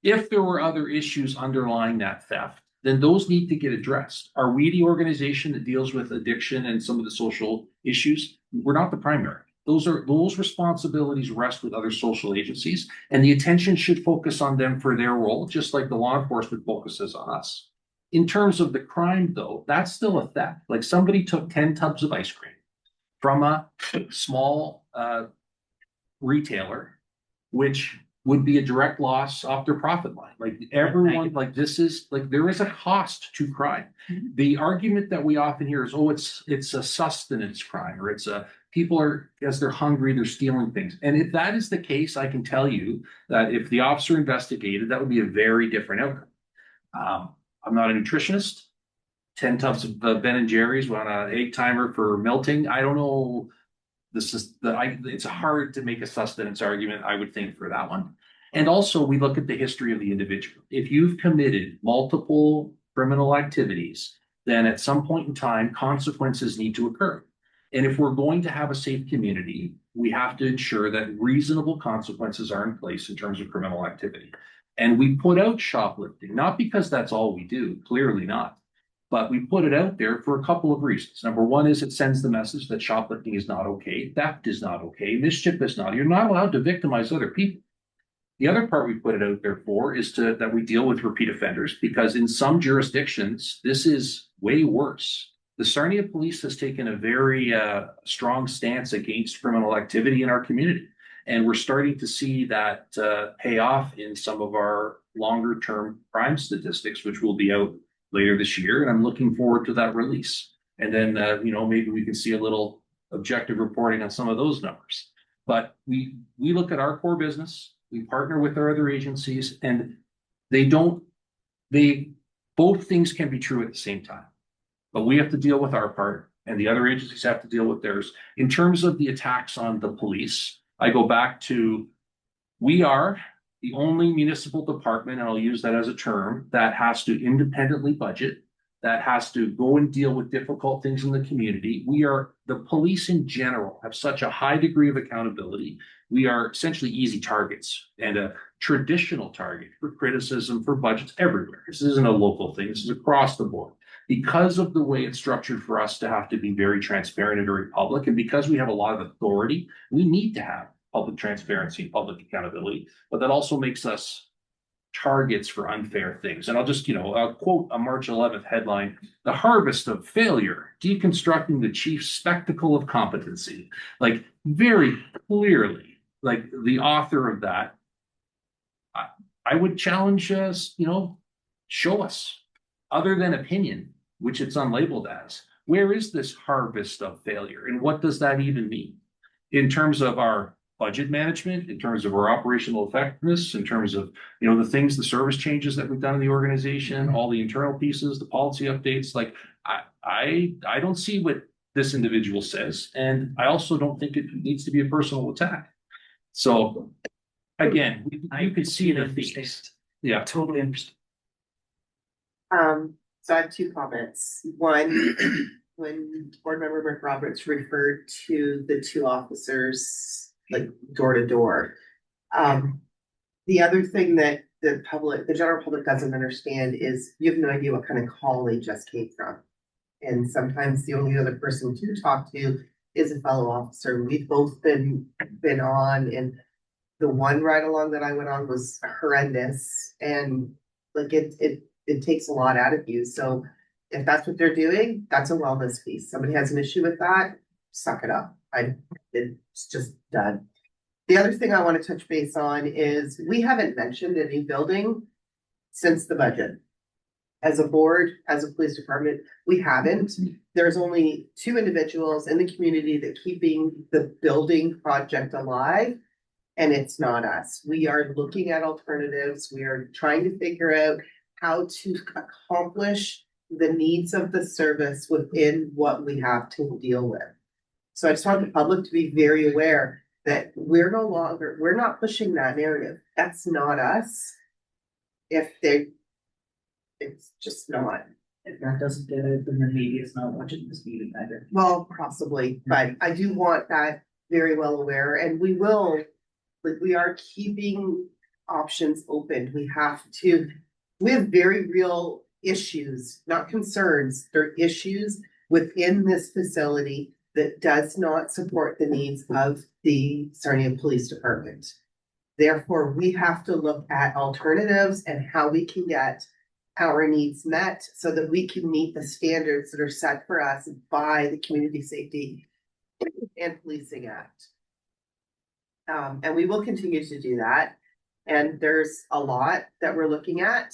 If there were other issues underlying that theft, then those need to get addressed. Are we the organization that deals with addiction and some of the social issues? We're not the primary. Those responsibilities rest with other social agencies, and the attention should focus on them for their role, just like the law enforcement focuses on us. In terms of the crime, though, that's still a theft. Like somebody took 10 tubs of ice cream from a small retailer, which would be a direct loss off their profit line. Like everyone, like this is like there is a cost to crime. The argument that we often hear is, oh, it's a sustenance crime, or it's a people are as they're hungry, they're stealing things. And if that is the case, I can tell you that if the officer investigated, that would be a very different outcome. I'm not a nutritionist. 10 tubs of Ben and Jerry's on an egg timer for melting. I don't know. It's hard to make a sustenance argument, I would think, for that one. And also, we look at the history of the individual. If you've committed multiple criminal activities, then at some point in time, consequences need to occur. And if we're going to have a safe community, we have to ensure that reasonable consequences are in place in terms of criminal activity. And we put out shoplifting, not because that's all we do, clearly not. But we put it out there for a couple of reasons. Number one is it sends the message that shoplifting is not okay, theft is not okay, mischief is not. You're not allowed to victimize other people. The other part we put it out there for is that we deal with repeat offenders, because in some jurisdictions, this is way worse. The Sarnia police has taken a very strong stance against criminal activity in our community. And we're starting to see that pay off in some of our longer term crime statistics, which will be out later this year, and I'm looking forward to that release. And then, maybe we can see a little objective reporting on some of those numbers. But we look at our core business, we partner with our other agencies, and both things can be true at the same time. But we have to deal with our part, and the other agencies have to deal with theirs. In terms of the attacks on the police, I go back to, we are the only municipal department, and I'll use that as a term, that has to independently budget, that has to go and deal with difficult things in the community. The police in general have such a high degree of accountability. We are essentially easy targets and a traditional target for criticism, for budgets everywhere. This isn't a local thing, this is across the board. Because of the way it's structured for us to have to be very transparent and very public, and because we have a lot of authority, we need to have public transparency and public accountability, but that also makes us targets for unfair things. And I'll just, quote a March 11th headline, "The Harvest of Failure, Deconstructing the Chief Spectacle of Competency." Like very clearly, like the author of that, I would challenge us, show us, other than opinion, which it's unlabeled as, where is this harvest of failure? And what does that even mean? In terms of our budget management, in terms of our operational effectiveness, in terms of, the service changes that we've done in the organization, all the internal pieces, the policy updates, like I don't see what this individual says. And I also don't think it needs to be a personal attack. So again, you can see the themes. Yeah. Totally understand. So I have two comments. One, when board member McRoberts referred to the two officers, like door to door. The other thing that the general public doesn't understand is you have no idea what kind of call they just came from. And sometimes the only other person to talk to is a fellow officer. We've both been on, and the one ride along that I went on was horrendous. And like it takes a lot out of you. So if that's what they're doing, that's a wellness piece. Somebody has an issue with that, suck it up. It's just done. The other thing I want to touch base on is we haven't mentioned any building since the budget. As a board, as a police department, we haven't. There's only two individuals in the community that keeping the building project alive, and it's not us. We are looking at alternatives. We are trying to figure out how to accomplish the needs of the service within what we have to deal with. So I just want the public to be very aware that we're not pushing that narrative. That's not us. It's just not. If that doesn't get it, then the media is not watching this meeting either. Well, possibly, but I do want that very well aware, and we will, like, we are keeping options open. We have very real issues, not concerns. There are issues within this facility that does not support the needs of the Sarnia Police Department. Therefore, we have to look at alternatives and how we can get our needs met so that we can meet the standards that are set for us by the Community Safety and Policing Act. And we will continue to do that. And there's a lot that we're looking at.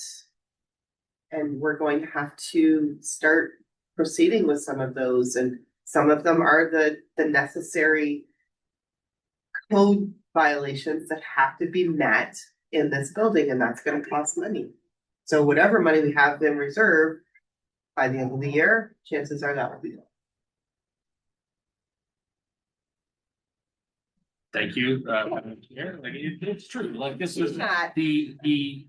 And we're going to have to start proceeding with some of those. And some of them are the necessary code violations that have to be met in this building, and that's going to cost money. So whatever money we have in reserve by the end of the year, chances are that will be. Thank you. It's true, like this is Matt. it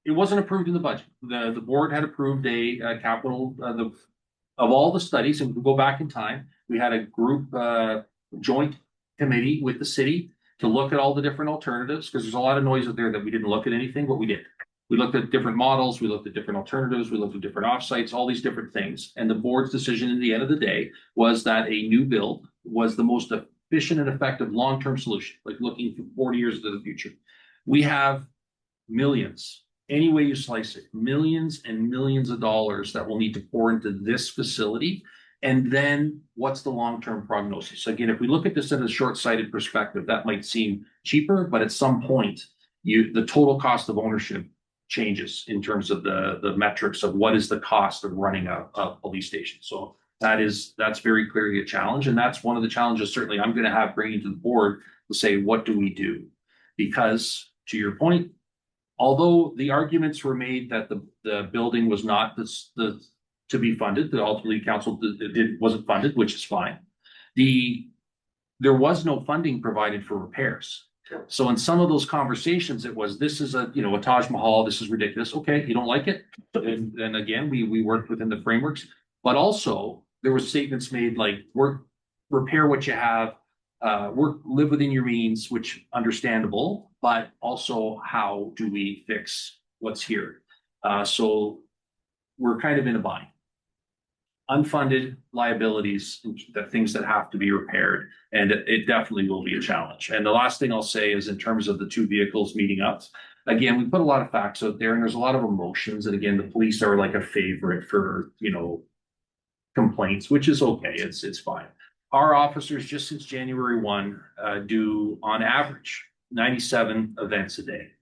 wasn't approved in the budget. The board had approved a capital, of all the studies, and we can go back in time, we had a group, joint committee with the city to look at all the different alternatives, because there's a lot of noise out there that we didn't look at anything, but we did. We looked at different models, we looked at different alternatives, we looked at different offsites, all these different things. And the board's decision in the end of the day was that a new build was the most efficient and effective long-term solution, like looking for 40 years into the future. We have millions, any way you slice it, millions and millions of dollars that will need to pour into this facility. And then what's the long-term prognosis? Again, if we look at this in a short-sighted perspective, that might seem cheaper, but at some point, the total cost of ownership changes in terms of the metrics of what is the cost of running a police station. So that's very clearly a challenge. And that's one of the challenges certainly I'm going to have bringing to the board to say, what do we do? Because to your point, although the arguments were made that the building was not to be funded, that ultimately council wasn't funded, which is fine. There was no funding provided for repairs. So in some of those conversations, it was, this is a Taj Mahal, this is ridiculous. Okay, you don't like it? And again, we worked within the frameworks, but also there were statements made like, repair what you have, live within your means, which understandable, but also how do we fix what's here? So we're kind of in a bind. Unfunded liabilities, the things that have to be repaired, and it definitely will be a challenge. And the last thing I'll say is in terms of the two vehicles meeting up, again, we put a lot of facts out there and there's a lot of emotions. And again, the police are like a favorite for, complaints, which is okay. It's fine. Our officers, just since January 1, do on average 97 events a day.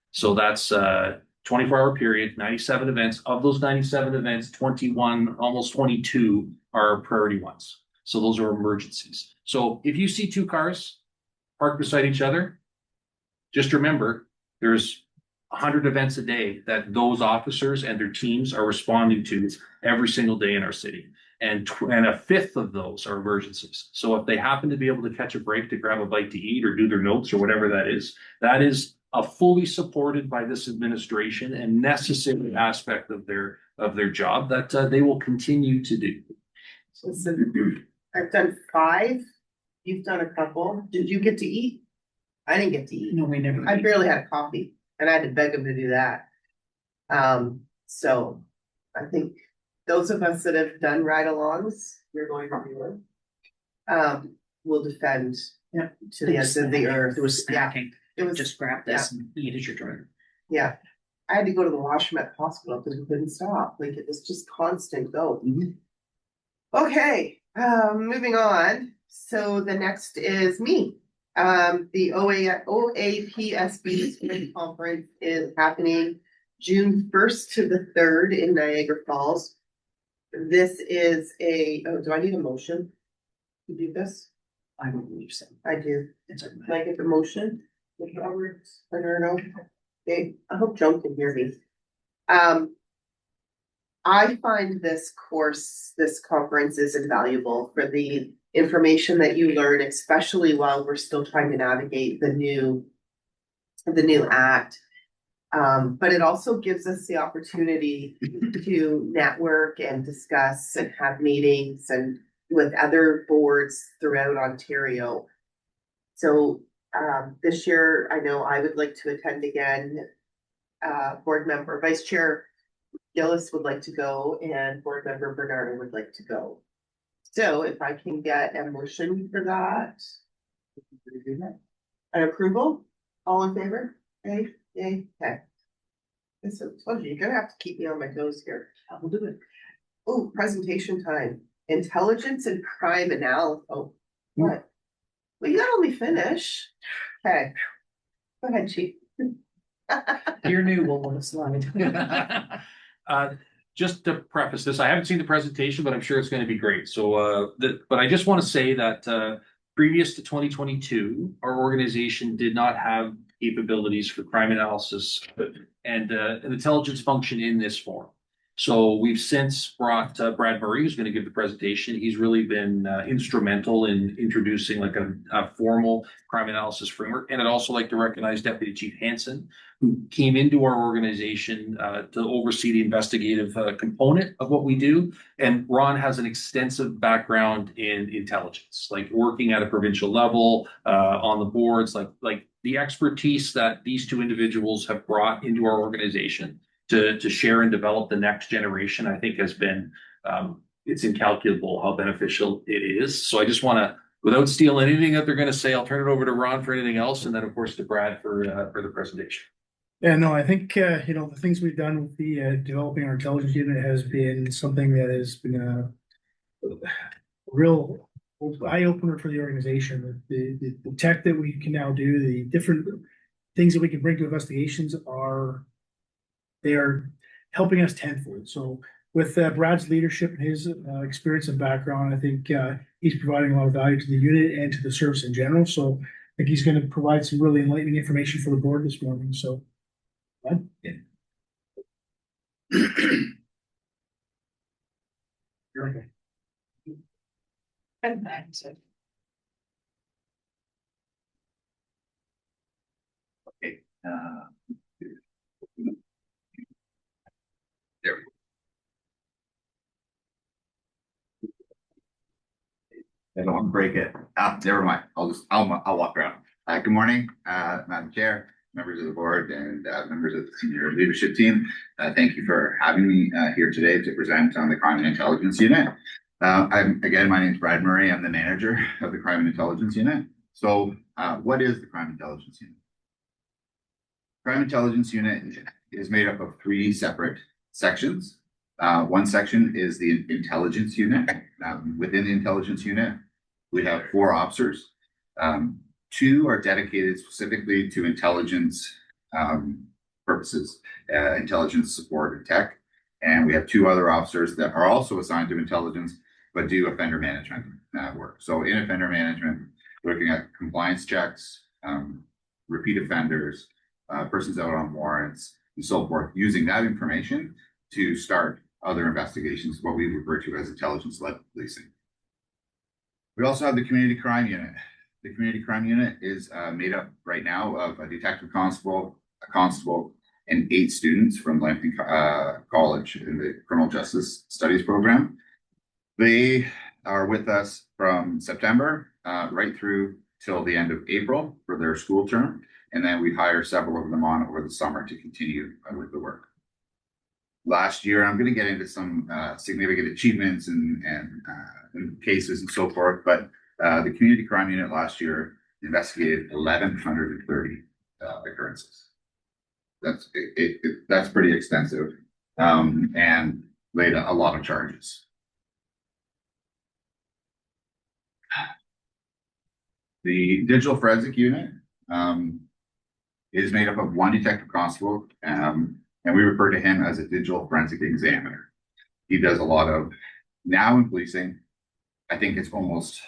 So that's 24-hour period, 97 events. Of those 97 events, 21, almost 22 are priority ones. So those are emergencies. So if you see two cars parked beside each other, just remember there's 100 events a day that those officers and their teams are responding to every single day in our city. And a fifth of those are emergencies. So if they happen to be able to catch a break to grab a bite to eat or do their notes or whatever that is a fully supported by this administration and necessary aspect of their job that they will continue to do. Listen, I've done 5. You've done a couple. Did you get to eat? I didn't get to eat. No, we never. I barely had a coffee, and I had to beg them to do that. So I think those of us that have done ride-alongs, you're going to do one. Will defend to the ends of the earth. It was snacking. It was Just grab this and eat as you're driving. Yeah. I had to go to the washroom at the hospital because we couldn't stop. Like, it was just constant go. Okay, moving on. So the next is me. The OAPSB Spring Conference is happening June 1st to the 3rd in Niagara Falls. This is do I need a motion to do this? I would believe so. I do. It's a Can I get the motion? Roberts, I don't know. Okay, I hope Joan can hear me. I find this conference is invaluable for the information that you learn, especially while we're still trying to navigate the new act. But it also gives us the opportunity to network and discuss and have meetings and with other boards throughout Ontario. So this year, I know I would like to attend again. Board member, Vice Chair Gillis would like to go, and Board Member Bernardo would like to go. So if I can get a motion for that. An approval, all in favor? Okay. So I told you, you're gonna have to keep me on my toes here. I will do it. Oh, presentation time, intelligence and crime analysis. Oh, what? Well, you gotta let me finish. Okay. Go ahead, chief. Your new will want to slide. Just to preface this, I haven't seen the presentation, but I'm sure it's going to be great. So, but I just want to say that previous to 2022, our organization did not have capabilities for crime analysis and an intelligence function in this form. So we've since brought Brad Murray, who's going to give the presentation. He's really been instrumental in introducing like a formal crime analysis framework. And I'd also like to recognize Deputy Chief Hansen, who came into our organization to oversee the investigative component of what we do. And Ron has an extensive background in intelligence, like working at a provincial level, on the boards, like the expertise that these two individuals have brought into our organization to share and develop the next generation, I think has been, it's incalculable how beneficial it is. So I just want to, without stealing anything that they're going to say, I'll turn it over to Ron for anything else. And then of course to Brad for the presentation. Yeah, no, I think, the things we've done with the developing our intelligence unit has been something that has been a real eye opener for the organization. The tech that we can now do, the different things that we can bring to investigations they are helping us tenfold. So with Brad's leadership and his experience and background, I think he's providing a lot of value to the unit and to the service in general. So I think he's going to provide some really enlightening information for the board this morning. So, yeah. You're okay. And that's it. Okay. There we go. I don't want to break it. Never mind. I'll walk around. Good morning, Madam Chair, members of the board, and members of the senior leadership team. Thank you for having me here today to present on the Crime and Intelligence Unit. My name is Brad Murray. I'm the manager of the Crime and Intelligence Unit. So, what is the Crime Intelligence Unit? Crime Intelligence Unit is made up of 3 separate sections. One section is the Intelligence Unit. Within the Intelligence Unit, we have 4 officers. 2 are dedicated specifically to intelligence purposes, intelligence support and tech. And we have 2 other officers that are also assigned to intelligence, but do offender management work. So in offender management, we're looking at compliance checks, repeat offenders, persons out on warrants, and so forth, using that information to start other investigations, what we refer to as intelligence-led policing. We also have the Community Crime Unit. The Community Crime Unit is made up right now of a detective constable, a constable, and 8 students from Lambton College in the Criminal Justice Studies program. They are with us from September right through till the end of April for their school term. And then we hire several of them on over the summer to continue with the work. Last year, I'm going to get into some significant achievements and cases and so forth, but the Community Crime Unit last year investigated 1,130 occurrences. That's pretty extensive, and laid a lot of charges. The Digital Forensic Unit is made up of 1 detective constable, and we refer to him as a digital forensic examiner. He does a lot of, now in policing, I think it's almost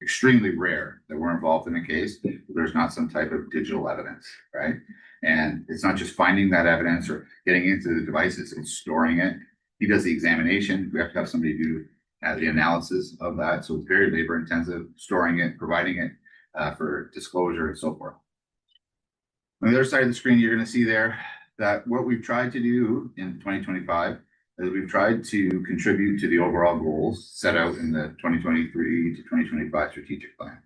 extremely rare that we're involved in a case where there's not some type of digital evidence, right? And it's not just finding that evidence or getting into the devices and storing it. He does the examination. We have to have somebody do the analysis of that. So it's very labor intensive, storing it, providing it for disclosure and so forth. On the other side of the screen, you're going to see there that what we've tried to do in 2025 is we've tried to contribute to the overall goals set out in the 2023 to 2025 strategic plan.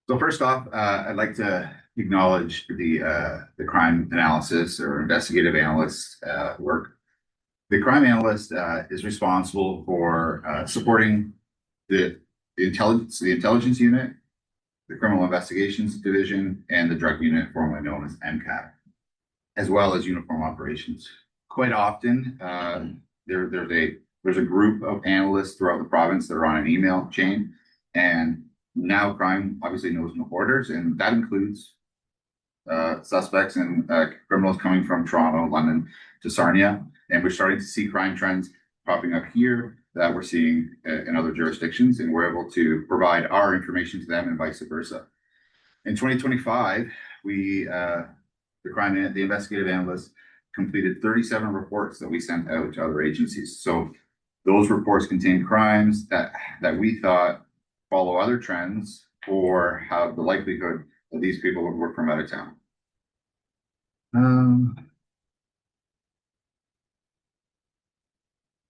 So first off, I'd like to acknowledge the crime analysis or investigative analyst work. The crime analyst is responsible for supporting the intelligence unit, the criminal investigations division, and the drug unit, formerly known as MCAP, as well as uniform operations. Quite often, there's a group of analysts throughout the province that are on an email chain, and now crime obviously knows no borders, and that includes suspects and criminals coming from Toronto, London to Sarnia. And we're starting to see crime trends popping up here that we're seeing in other jurisdictions, and we're able to provide our information to them and vice versa. In 2025, the investigative analysts completed 37 reports that we sent out to other agencies. So those reports contain crimes that we thought follow other trends or have the likelihood that these people would work from out of town.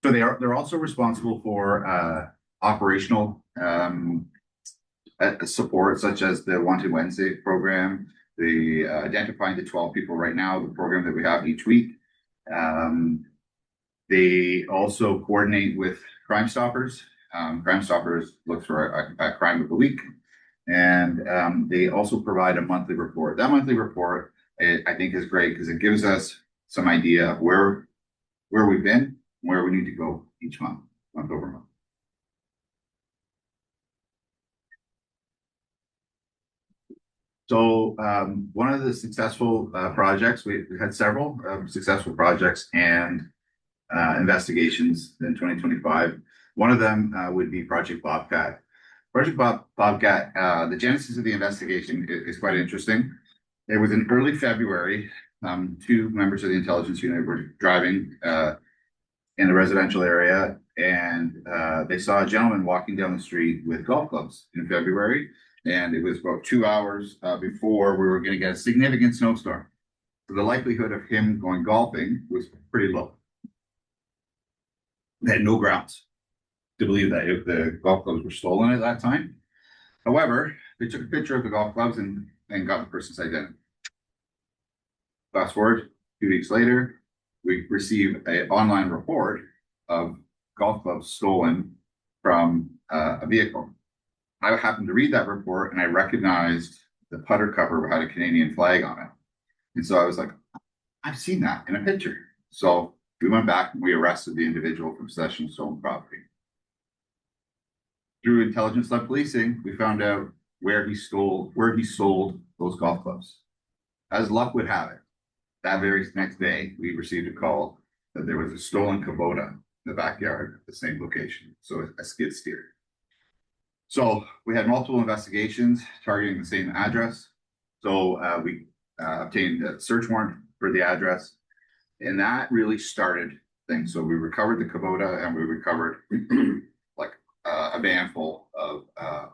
So they're also responsible for operational support, such as the Wanted Wednesday program, the identifying the 12 people right now, the program that we have each week. They also coordinate with Crime Stoppers. Crime Stoppers looks for a crime of the week, and they also provide a monthly report. That monthly report, I think, is great because it gives us some idea of where we've been, where we need to go each month over month. So one of the successful projects, we had several successful projects and investigations in 2025. One of them would be Project Bobcat. Project Bobcat, the genesis of the investigation is quite interesting. It was in early February. Two members of the intelligence unit were driving in a residential area, and they saw a gentleman walking down the street with golf clubs in February. And it was about 2 hours before we were going to get a significant snowstorm. So the likelihood of him going golfing was pretty low. They had no grounds to believe that if the golf clubs were stolen at that time. However, they took a picture of the golf clubs and got the person's identity. Fast forward 2 weeks later, we received an online report of golf clubs stolen from a vehicle. I happened to read that report and I recognized the putter cover had a Canadian flag on it. And so I was like, I've seen that in a picture. So we went back and we arrested the individual for possession of stolen property. Through intelligence-led policing, we found out where he sold those golf clubs. As luck would have it, that very next day, we received a call that there was a stolen Kubota in the backyard at the same location. So a skid steer. So we had multiple investigations targeting the same address. So we obtained a search warrant for the address, and that really started things. So we recovered the Kubota and we recovered like a van full of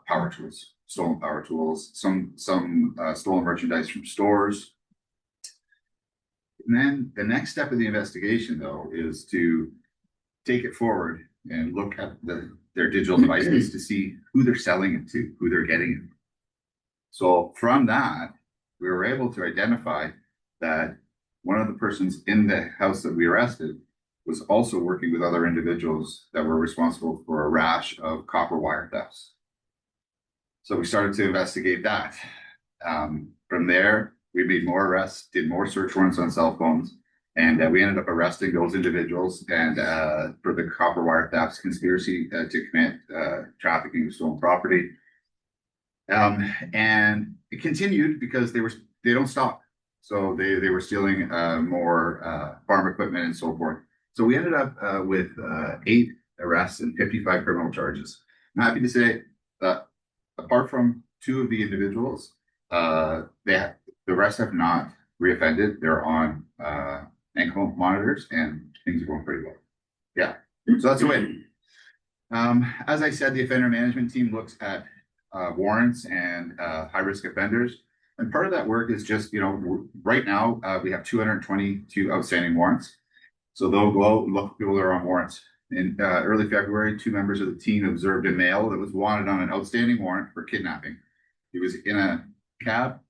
power tools, stolen power tools, some stolen merchandise from stores. And then the next step of the investigation, though, is to take it forward and look at their digital devices to see who they're selling it to, who they're getting it. So from that, we were able to identify that one of the persons in the house that we arrested was also working with other individuals that were responsible for a rash of copper wire thefts. So we started to investigate that. From there, we made more arrests, did more search warrants on cell phones, and we ended up arresting those individuals and for the copper wire thefts, conspiracy to commit trafficking of stolen property. And it continued because they don't stop. So they were stealing more farm equipment and so forth. So we ended up with 8 arrests and 55 criminal charges. I'm happy to say that apart from 2 of the individuals, the rest have not reoffended. They're on ankle monitors, and things are going pretty well. Yeah, so that's the way. As I said, the offender management team looks at warrants and high-risk offenders. And part of that work is just, right now, we have 222 outstanding warrants. So they'll go out and look at people that are on warrants. In early February, 2 members of the team observed a male that was wanted on an outstanding warrant for kidnapping. He was in a cab.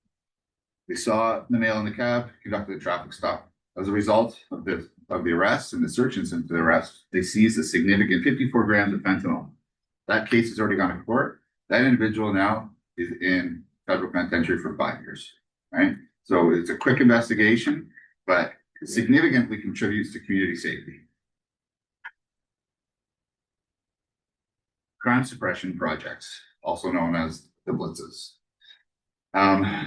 They saw the male in the cab, conducted a traffic stop. As a result of the arrest and the search incident to the arrest, they seized a significant 54 grams of fentanyl. That case has already gone to court. That individual now is in federal penitentiary for 5 years, right? So it's a quick investigation, but significantly contributes to community safety. Crime suppression projects, also known as the blitzes.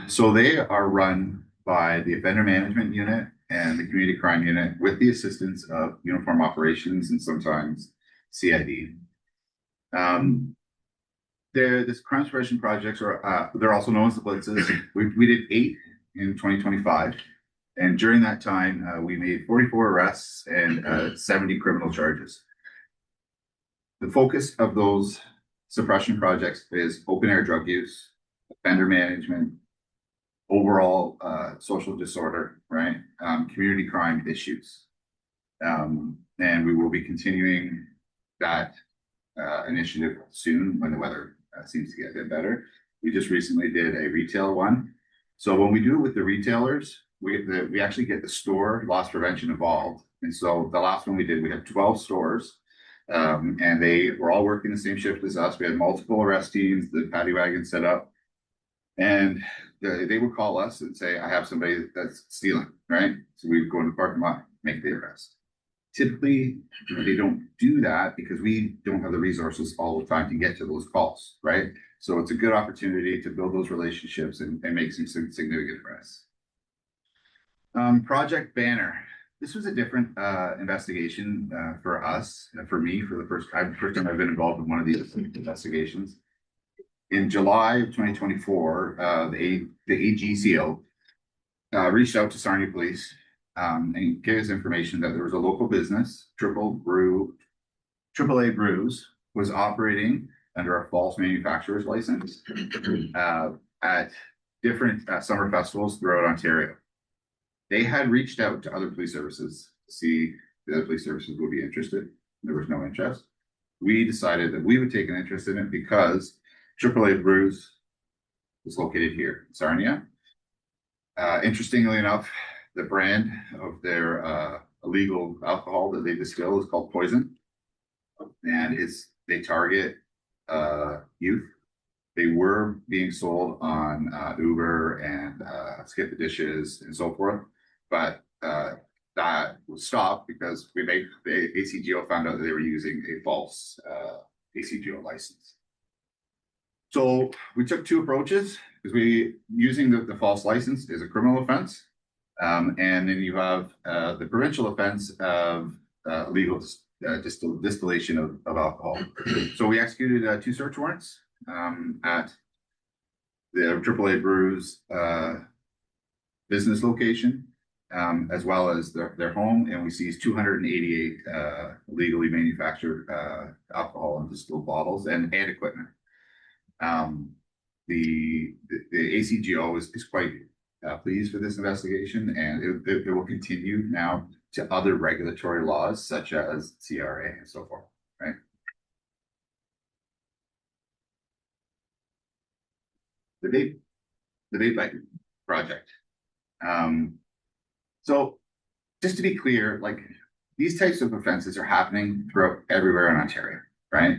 So they are run by the offender management unit and the community crime unit with the assistance of uniform operations and sometimes CID. This crime suppression projects are they're also known as the blitzes. We did 8 in 2025, and during that time we made 44 arrests and 70 criminal charges. The focus of those suppression projects is open air drug use, offender management, overall social disorder, right? Community crime issues. And we will be continuing that initiative soon when the weather seems to get a bit better. We just recently did a retail one. So when we do it with the retailers, we actually get the store loss prevention involved. And so the last one we did, we had 12 stores. And they were all working the same shift as us. We had multiple arrest teams, the paddy wagon set up. And they would call us and say, I have somebody that's stealing, right? So we would go in the parking lot, make the arrest. Typically, they don't do that because we don't have the resources all the time to get to those calls, right? So it's a good opportunity to build those relationships and make some significant arrests. Project Banner. This was a different investigation for us, for me, for the first time I've been involved in one of these investigations. In July of 2024, the AGCO reached out to Sarnia Police and gave us information that there was a local business, AAA Brews, was operating under a false manufacturer's license at different summer festivals throughout Ontario. They had reached out to other police services to see if the other police services would be interested. There was no interest. We decided that we would take an interest in it because AAA Brews is located here in Sarnia. Interestingly enough, the brand of their illegal alcohol that they distill is called Poison, and they target youth. They were being sold on Uber and Skip the Dishes and so forth, but that was stopped because the ACGO found out that they were using a false ACGO license. So we took 2 approaches because using the false license is a criminal offense. And then you have the provincial offense of illegal distillation of alcohol. So we executed 2 search warrants at the AAA Brews business location, as well as their home, and we seized 288 legally manufactured alcohol and distilled bottles and equipment. The ACGO is quite pleased with this investigation, and it will continue now to other regulatory laws such as CRA and so forth, right? The vape bike project. So just to be clear, like these types of offenses are happening throughout everywhere in Ontario, right?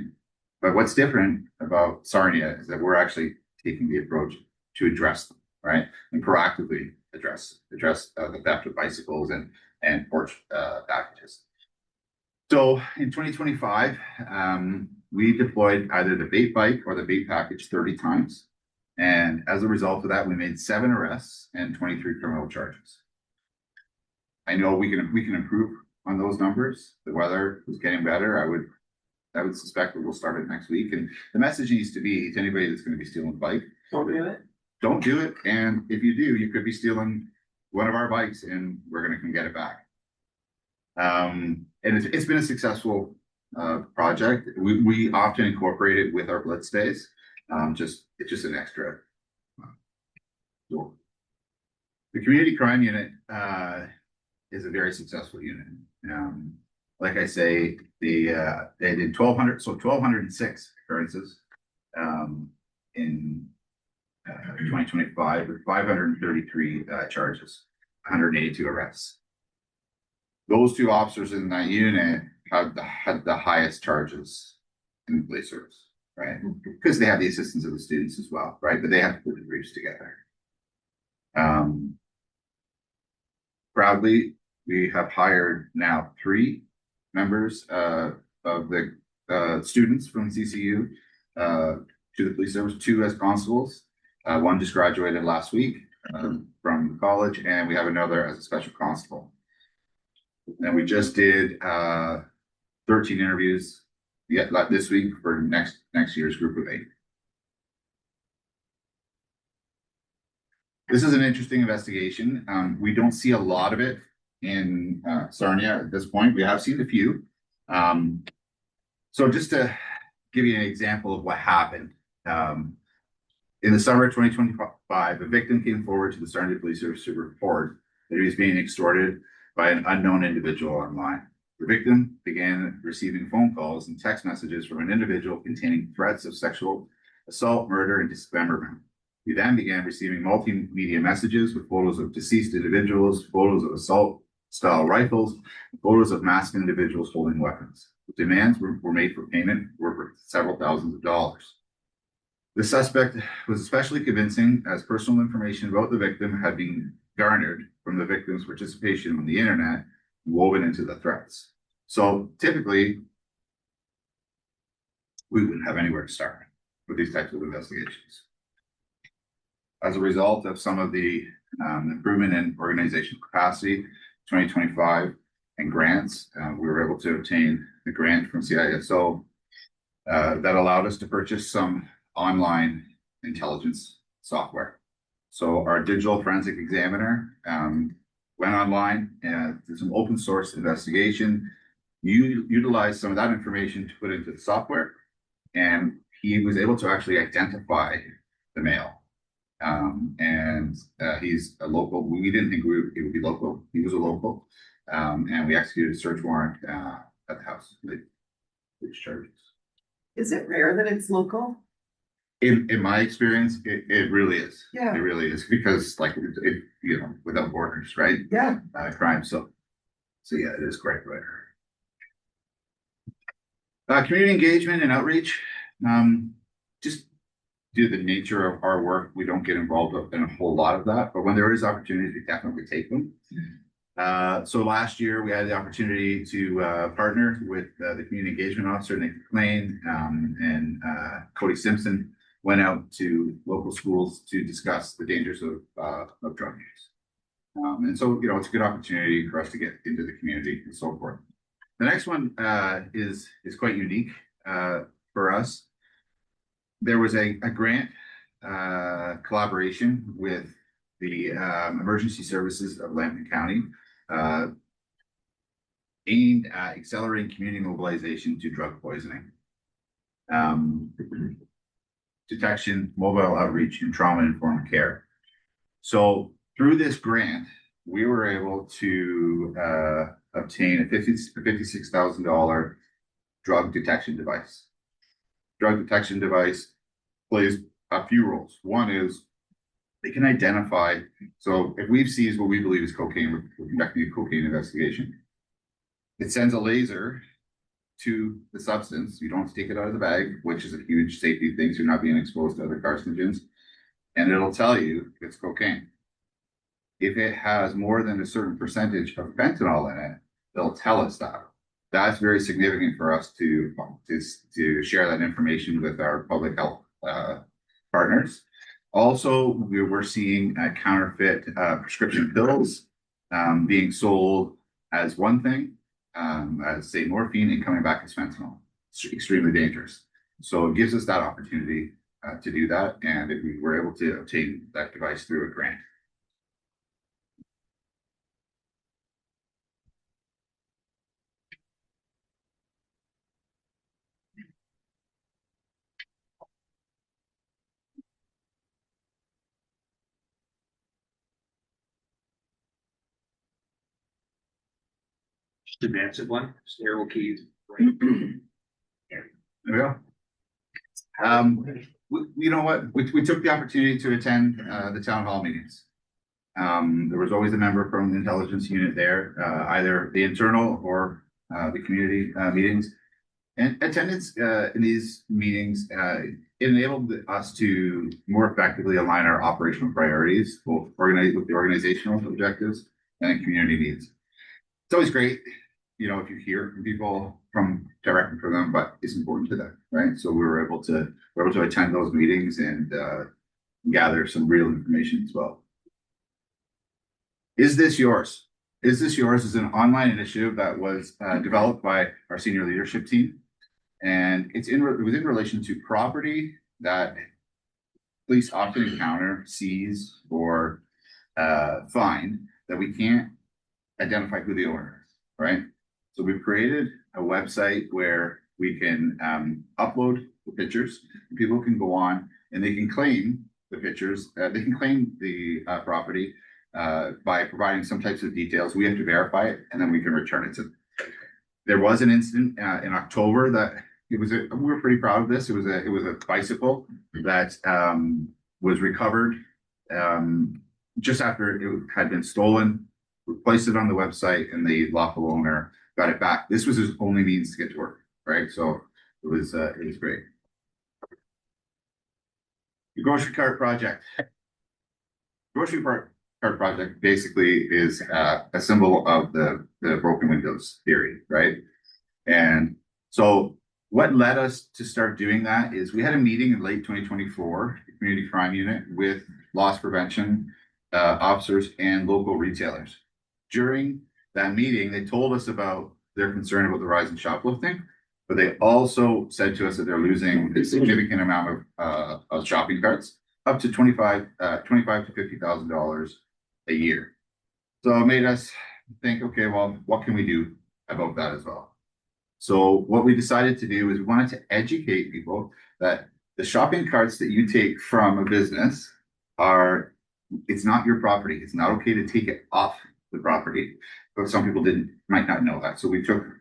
But what's different about Sarnia is that we're actually taking the approach to address them, right? And proactively address the theft of bicycles and porch packages. So in 2025, we deployed either the vape bike or the vape package 30 times. And as a result of that, we made 7 arrests and 23 criminal charges. I know we can improve on those numbers. The weather is getting better. I would suspect that we'll start it next week. And the message needs to be to anybody that's going to be stealing a bike. Don't do it. Don't do it. And if you do, you could be stealing one of our bikes and we're going to come get it back. And it's been a successful project. We often incorporate it with our blitz days. It's just an extra tool. The community crime unit is a very successful unit. Like I say, they did 1,206 occurrences in 2025 with 533 charges, 182 arrests. Those two officers in that unit had the highest charges in the police service, right? Because they have the assistance of the students as well, right? But they have to put the briefs together. Proudly, we have hired now 3 members of the students from CCU to the police service, 2 as constables. 1 just graduated last week from college, and we have another as a special constable. And we just did 13 interviews this week for next year's group of 8. This is an interesting investigation. We don't see a lot of it in Sarnia at this point. We have seen a few. So just to give you an example of what happened, in the summer of 2025, a victim came forward to the Sarnia Police Service to report that he was being extorted by an unknown individual online. The victim began receiving phone calls and text messages from an individual containing threats of sexual assault, murder, and dismemberment. He then began receiving multimedia messages with photos of deceased individuals, photos of assault-style rifles, and photos of masked individuals holding weapons. The demands were made for payment worth several thousands of dollars. The suspect was especially convincing as personal information about the victim had been garnered from the victim's participation on the internet and woven into the threats. So typically, we wouldn't have anywhere to start with these types of investigations. As a result of some of the improvement in organizational capacity, 2025, and grants, we were able to obtain the grant from CISO that allowed us to purchase some online intelligence software. So our digital forensic examiner went online and did some open source investigation, utilized some of that information to put into the software, and he was able to actually identify the male. He's a local. We didn't think it would be local. He was a local, and we executed a search warrant at the house. Which charges? Is it rare that it's local? In my experience, it really is. Yeah. It really is because without borders, right? Yeah. Crime. So yeah, it is quite rare. Community engagement and outreach. Just due to the nature of our work, we don't get involved in a whole lot of that, but when there is opportunities, we definitely take them. So last year we had the opportunity to partner with the community engagement officer, Nick McLean, and Cody Simpson went out to local schools to discuss the dangers of drug use. And so, it's a good opportunity for us to get into the community and so forth. The next one is quite unique for us. There was a grant collaboration with the emergency services of Lambton County aimed at accelerating community mobilization to drug poisoning, detection, mobile outreach, and trauma-informed care. So through this grant, we were able to obtain a $56,000 drug detection device. Drug detection device plays a few roles. One is they can identify, so if we've seized what we believe is cocaine, we're conducting a cocaine investigation. It sends a laser to the substance. You don't have to take it out of the bag, which is a huge safety thing, so you're not being exposed to other carcinogens. And it'll tell you if it's cocaine. If it has more than a certain percentage of fentanyl in it, they'll tell us that. That's very significant for us to share that information with our public health partners. Also, we're seeing counterfeit prescription pills being sold as one thing, as say morphine, and coming back as fentanyl. It's extremely dangerous. So it gives us that opportunity to do that, and we were able to obtain that device through a grant. Just advance it one, arrow keys. There we go. You know what, we took the opportunity to attend, the town hall meetings. There was always a member from the intelligence unit there, either the internal or, the community, meetings. And attendance, in these meetings, enabled us to more effectively align our operational priorities, both with the organizational objectives and community needs. It's always great, you know, if you hear from people directly from them, but it's important to them, right? So we were able to attend those meetings and gather some real information as well. Is This Yours? Is This Yours is an online initiative that was developed by our senior leadership team. And it was in relation to property that police often encounter, seize, or find that we can't identify who the owner is, right? So we've created a website where we can upload the pictures. People can go on and they can claim the pictures. They can claim the property by providing some types of details. We have to verify it and then we can return it to them. There was an incident in October that we were pretty proud of this. It was a bicycle that was recovered just after it had been stolen. We placed it on the website and the lawful owner got it back. This was his only means to get to work, right? So it was great. The grocery cart project. Grocery cart project basically is a symbol of the broken windows theory, right? And so what led us to start doing that is we had a meeting in late 2024, the community crime unit, with loss prevention officers and local retailers. During that meeting, they told us about their concern about the rise in shoplifting, but they also said to us that they're losing a significant amount of shopping carts, up to $25,000 to $50,000 a year. So it made us think, okay, well, what can we do about that as well? So what we decided to do is we wanted to educate people that the shopping carts that you take from a business it's not your property. It's not okay to take it off the property. But some people might not know that. So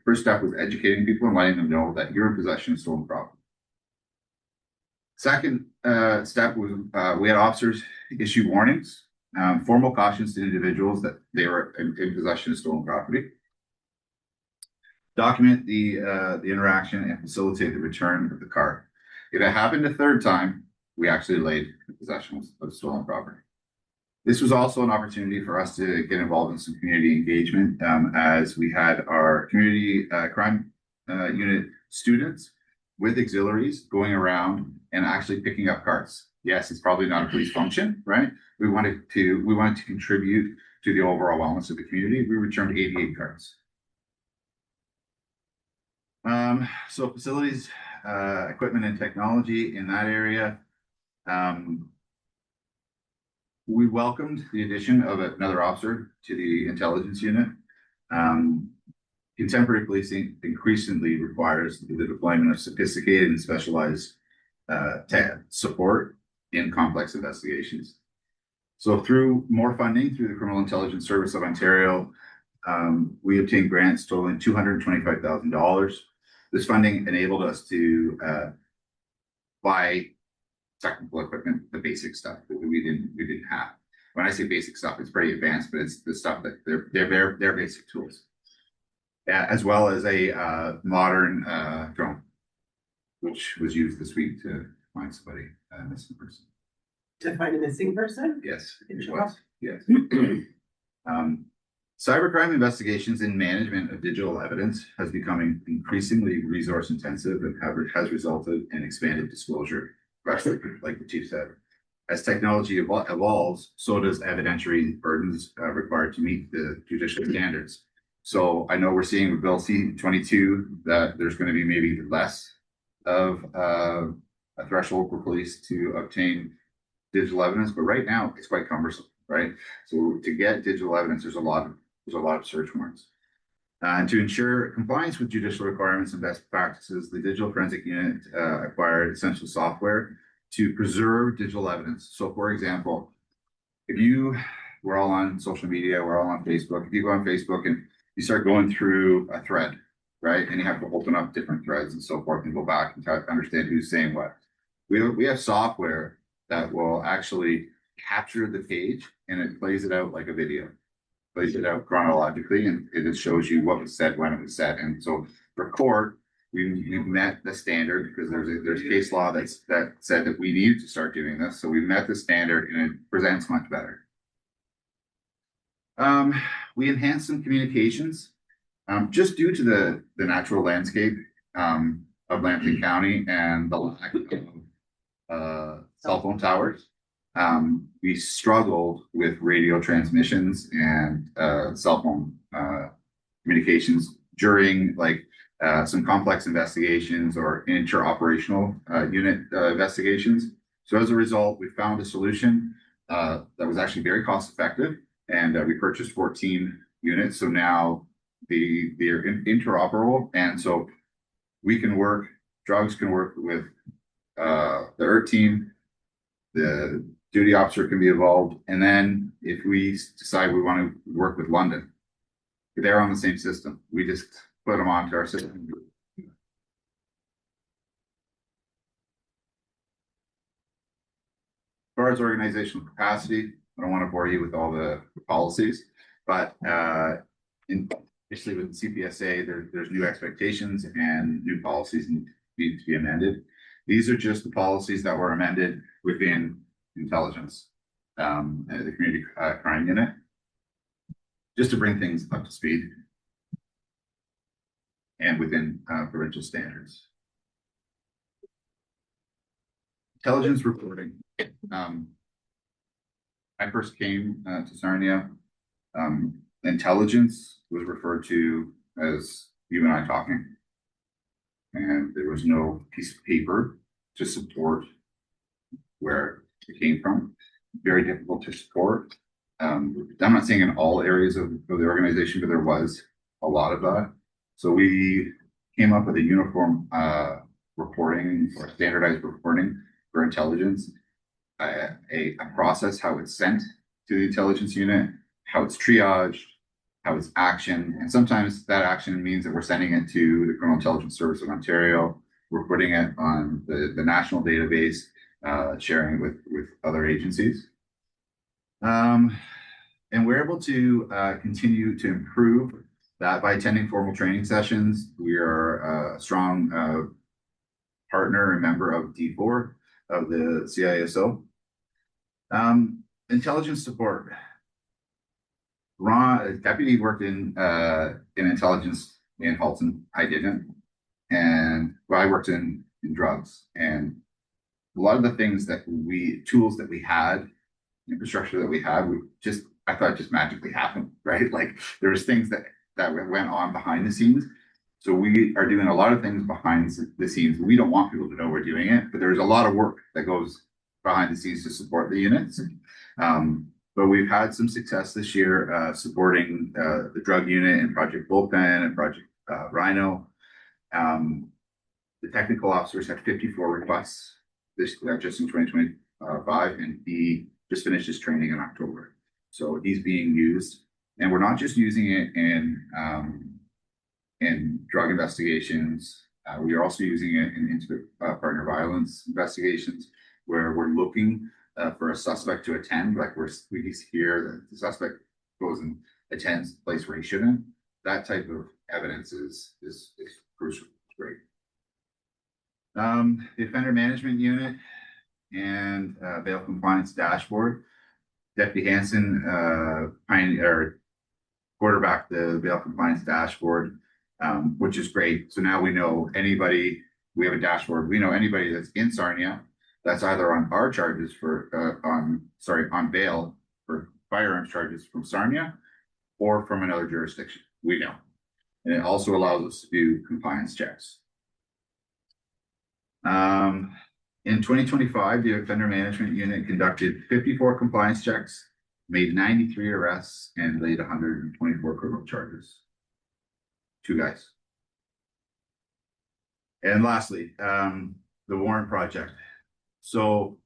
first step was educating people and letting them know that you're in possession of stolen property. Second step was we had officers issue warnings, formal cautions to individuals that they were in possession of stolen property. Document the interaction and facilitate the return of the cart. If it happened a third time, we actually laid in possession of stolen property. This was also an opportunity for us to get involved in some community engagement as we had our community crime unit students with auxiliaries going around and actually picking up carts. Yes, it's probably not a police function, right? We wanted to contribute to the overall wellness of the community. We returned 88 carts. So facilities, equipment and technology in that area. We welcomed the addition of another officer to the intelligence unit. Contemporary policing increasingly requires the deployment of sophisticated and specialized support in complex investigations. So through more funding through the Criminal Intelligence Service of Ontario, we obtained grants totaling $225,000. This funding enabled us to buy technical equipment, the basic stuff that we didn't have. When I say basic stuff, it's pretty advanced, but it's the stuff that they're basic tools. As well as a modern drone, which was used this week to find somebody, a missing person. To find a missing person? Yes, it was. Yes. Cybercrime investigations and management of digital evidence has become increasingly resource intensive and has resulted in expanded disclosure, especially like the chief said. As technology evolves, so does evidentiary burdens required to meet the judicial standards. So I know we're seeing with Bill C-22 that there's going to be maybe less of a threshold for police to obtain digital evidence, but right now it's quite cumbersome, right? So to get digital evidence, there's a lot of search warrants. And to ensure compliance with judicial requirements and best practices, the Digital Forensic Unit acquired essential software to preserve digital evidence. So for example, we're all on social media, we're all on Facebook. If you go on Facebook and you you start going through a thread, right? And you have to open up different threads and so forth and go back and try to understand who's saying what. We have software that will actually capture the page and it plays it out like a video. Plays it out chronologically and it just shows you what was said, when it was said. And so for court, we've met the standard because there's case law that said that we need to start doing this. So we met the standard and it presents much better. We enhanced some communications just due to the natural landscape of Lambton County and the lack of cell phone towers. We struggled with radio transmissions and cell phone communications during like some complex investigations or inter-operational unit investigations. So as a result, we found a solution that was actually very cost effective, and we purchased 14 units. So now they're interoperable, and so we can work. Drugs can work with the ERT team. The duty officer can be involved, and then if we decide we want to work with London, they're on the same system. We just put them onto our system. As far as organizational capacity, I don't want to bore you with all the policies, but obviously with the CPSA, there's new expectations and new policies need to be amended. These are just the policies that were amended within intelligence, the community crime unit, just to bring things up to speed and within provincial standards. Intelligence reporting. I first came to Sarnia. Intelligence was referred to as you and I talking, and there was no piece of paper to support where it came from. Very difficult to support. I'm not saying in all areas of the organization, but there was a lot of that. So we came up with a uniform reporting or standardized reporting for intelligence, a process, how it's sent to the intelligence unit, how it's triaged, how it's actioned. And sometimes that action means that we're sending it to the Criminal Intelligence Service of Ontario. We're putting it on the national database, sharing it with other agencies. And we're able to continue to improve that by attending formal training sessions. We are a strong partner and member of D4 of the CISO. Intelligence support. Ron, deputy, worked in intelligence in Halton. I didn't, and I worked in drugs. And a lot of the things that tools that we had, infrastructure that we had, I thought it just magically happened, right? Like there was things that went on behind the scenes. So we are doing a lot of things behind the scenes. We don't want people to know we're doing it, but there's a lot of work that goes behind the scenes to support the units. But we've had some success this year supporting the drug unit and Project Bullpen and Project Rhino. The technical officers had 54 requests just in 2025, and he just finished his training in October. So he's being used, and we're not just using it in drug investigations. We are also using it in intimate partner violence investigations, where we're looking for a suspect to attend. Like we hear that the suspect goes and attends a place where he shouldn't. That type of evidence is crucial. It's great. The offender management unit and bail compliance dashboard. Deputy Hansen quarterback the bail compliance dashboard, which is great. So now we know anybody. We have a dashboard. We know anybody that's in Sarnia that's either on our charges on bail for firearms charges from Sarnia or from another jurisdiction. We know, and it also allows us to do compliance checks. In 2025, the offender management unit conducted 54 compliance checks, made 93 arrests, and laid 124 criminal charges. 2 guys. And lastly, the Warrant Project. So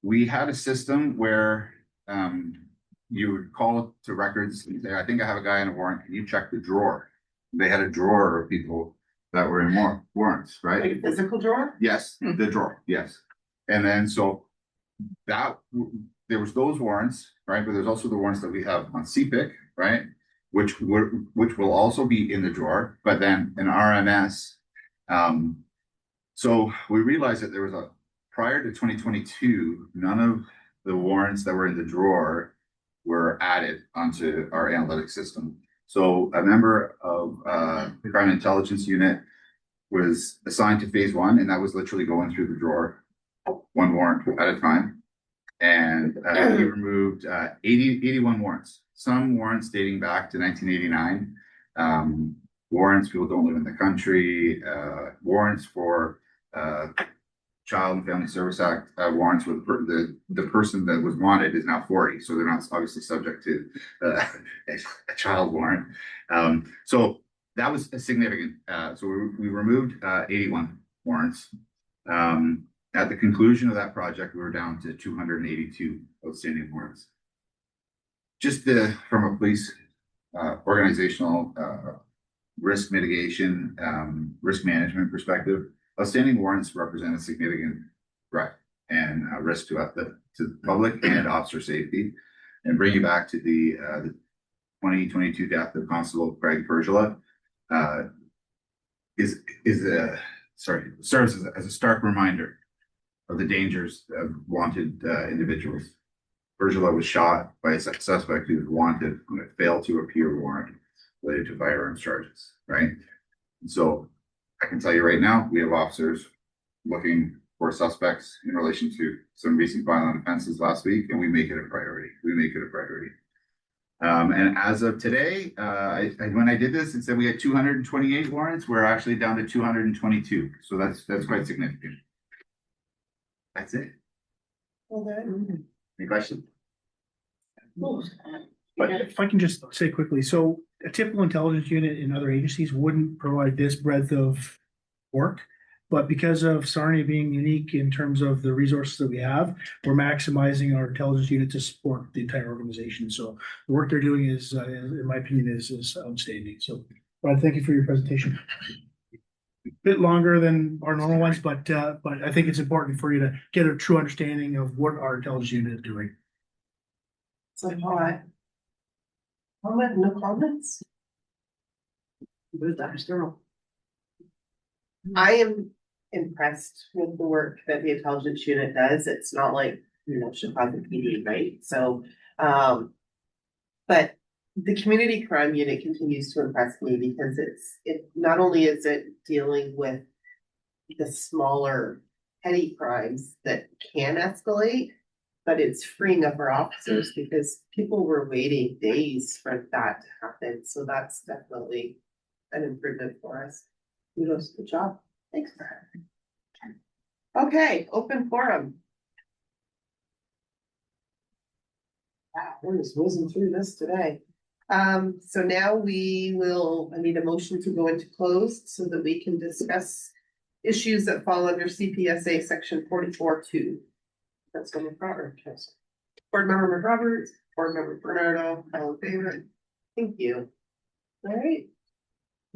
we had a system where you would call to records and say, I think I have a guy in a warrant, can you check the drawer? They had a drawer of people that were in warrants, right? Like a physical drawer? Yes, the drawer, yes. And then so that there was those warrants, right? But there's also the warrants that we have on CPIC, right? Which will also be in the drawer, but then an RMS. So we realized that there was prior to 2022, none of the warrants that were in the drawer were added onto our analytics system. So a member of the crime intelligence unit was assigned to phase 1, and that was literally going through the drawer, one warrant at a time. And he removed 81 warrants, some warrants dating back to 1989. Warrants, people don't live in the country, warrants for Child and Family Service Act warrants with the person that was wanted is now 40, so they're not obviously subject to a child warrant. So that was a significant. So we removed 81 warrants. At the conclusion of that project, we were down to 282 outstanding warrants. Just from a police organizational risk mitigation, risk management perspective, outstanding warrants represent a significant threat and a risk to the public and officer safety. And bring you back to the 2022 death of Constable Craig Pergula, serves as a stark reminder of the dangers of wanted individuals. Pergula was shot by a suspect who was wanted when it failed to appear warrant related to firearms charges, right? And so I can tell you right now, we have officers looking for suspects in relation to some recent violent offenses last week, and we make it a priority. And as of today, when I did this, it said we had 228 warrants. We're actually down to 222. So that's quite significant. That's it. Well, then. Any questions? But if I can just say quickly, so a typical intelligence unit in other agencies wouldn't provide this breadth of work. But because of Sarnia being unique in terms of the resources that we have, we're maximizing our intelligence unit to support the entire organization. So the work they're doing is, in my opinion, is outstanding. So, Brad, thank you for your presentation. A bit longer than our normal ones, but I think it's important for you to get a true understanding of what our intelligence unit is doing. So hot. No comments? I am impressed with the work that the intelligence unit does. It's not like, Chicago PD, right? So, but the community crime unit continues to impress me because it not only is it dealing with the smaller petty crimes that can escalate, but it's freeing up our officers because people were waiting days for that to happen. So that's definitely an improvement for us. Kudos, good job. Thanks for having me. Okay, open forum. Wow, we're just whizzing through this today. So now I need a motion to go into closed so that we can discuss issues that fall under CPSA section 44(2). That's going to Board Member McRoberts, Board Member Bernardo, all in favor. Thank you. All right.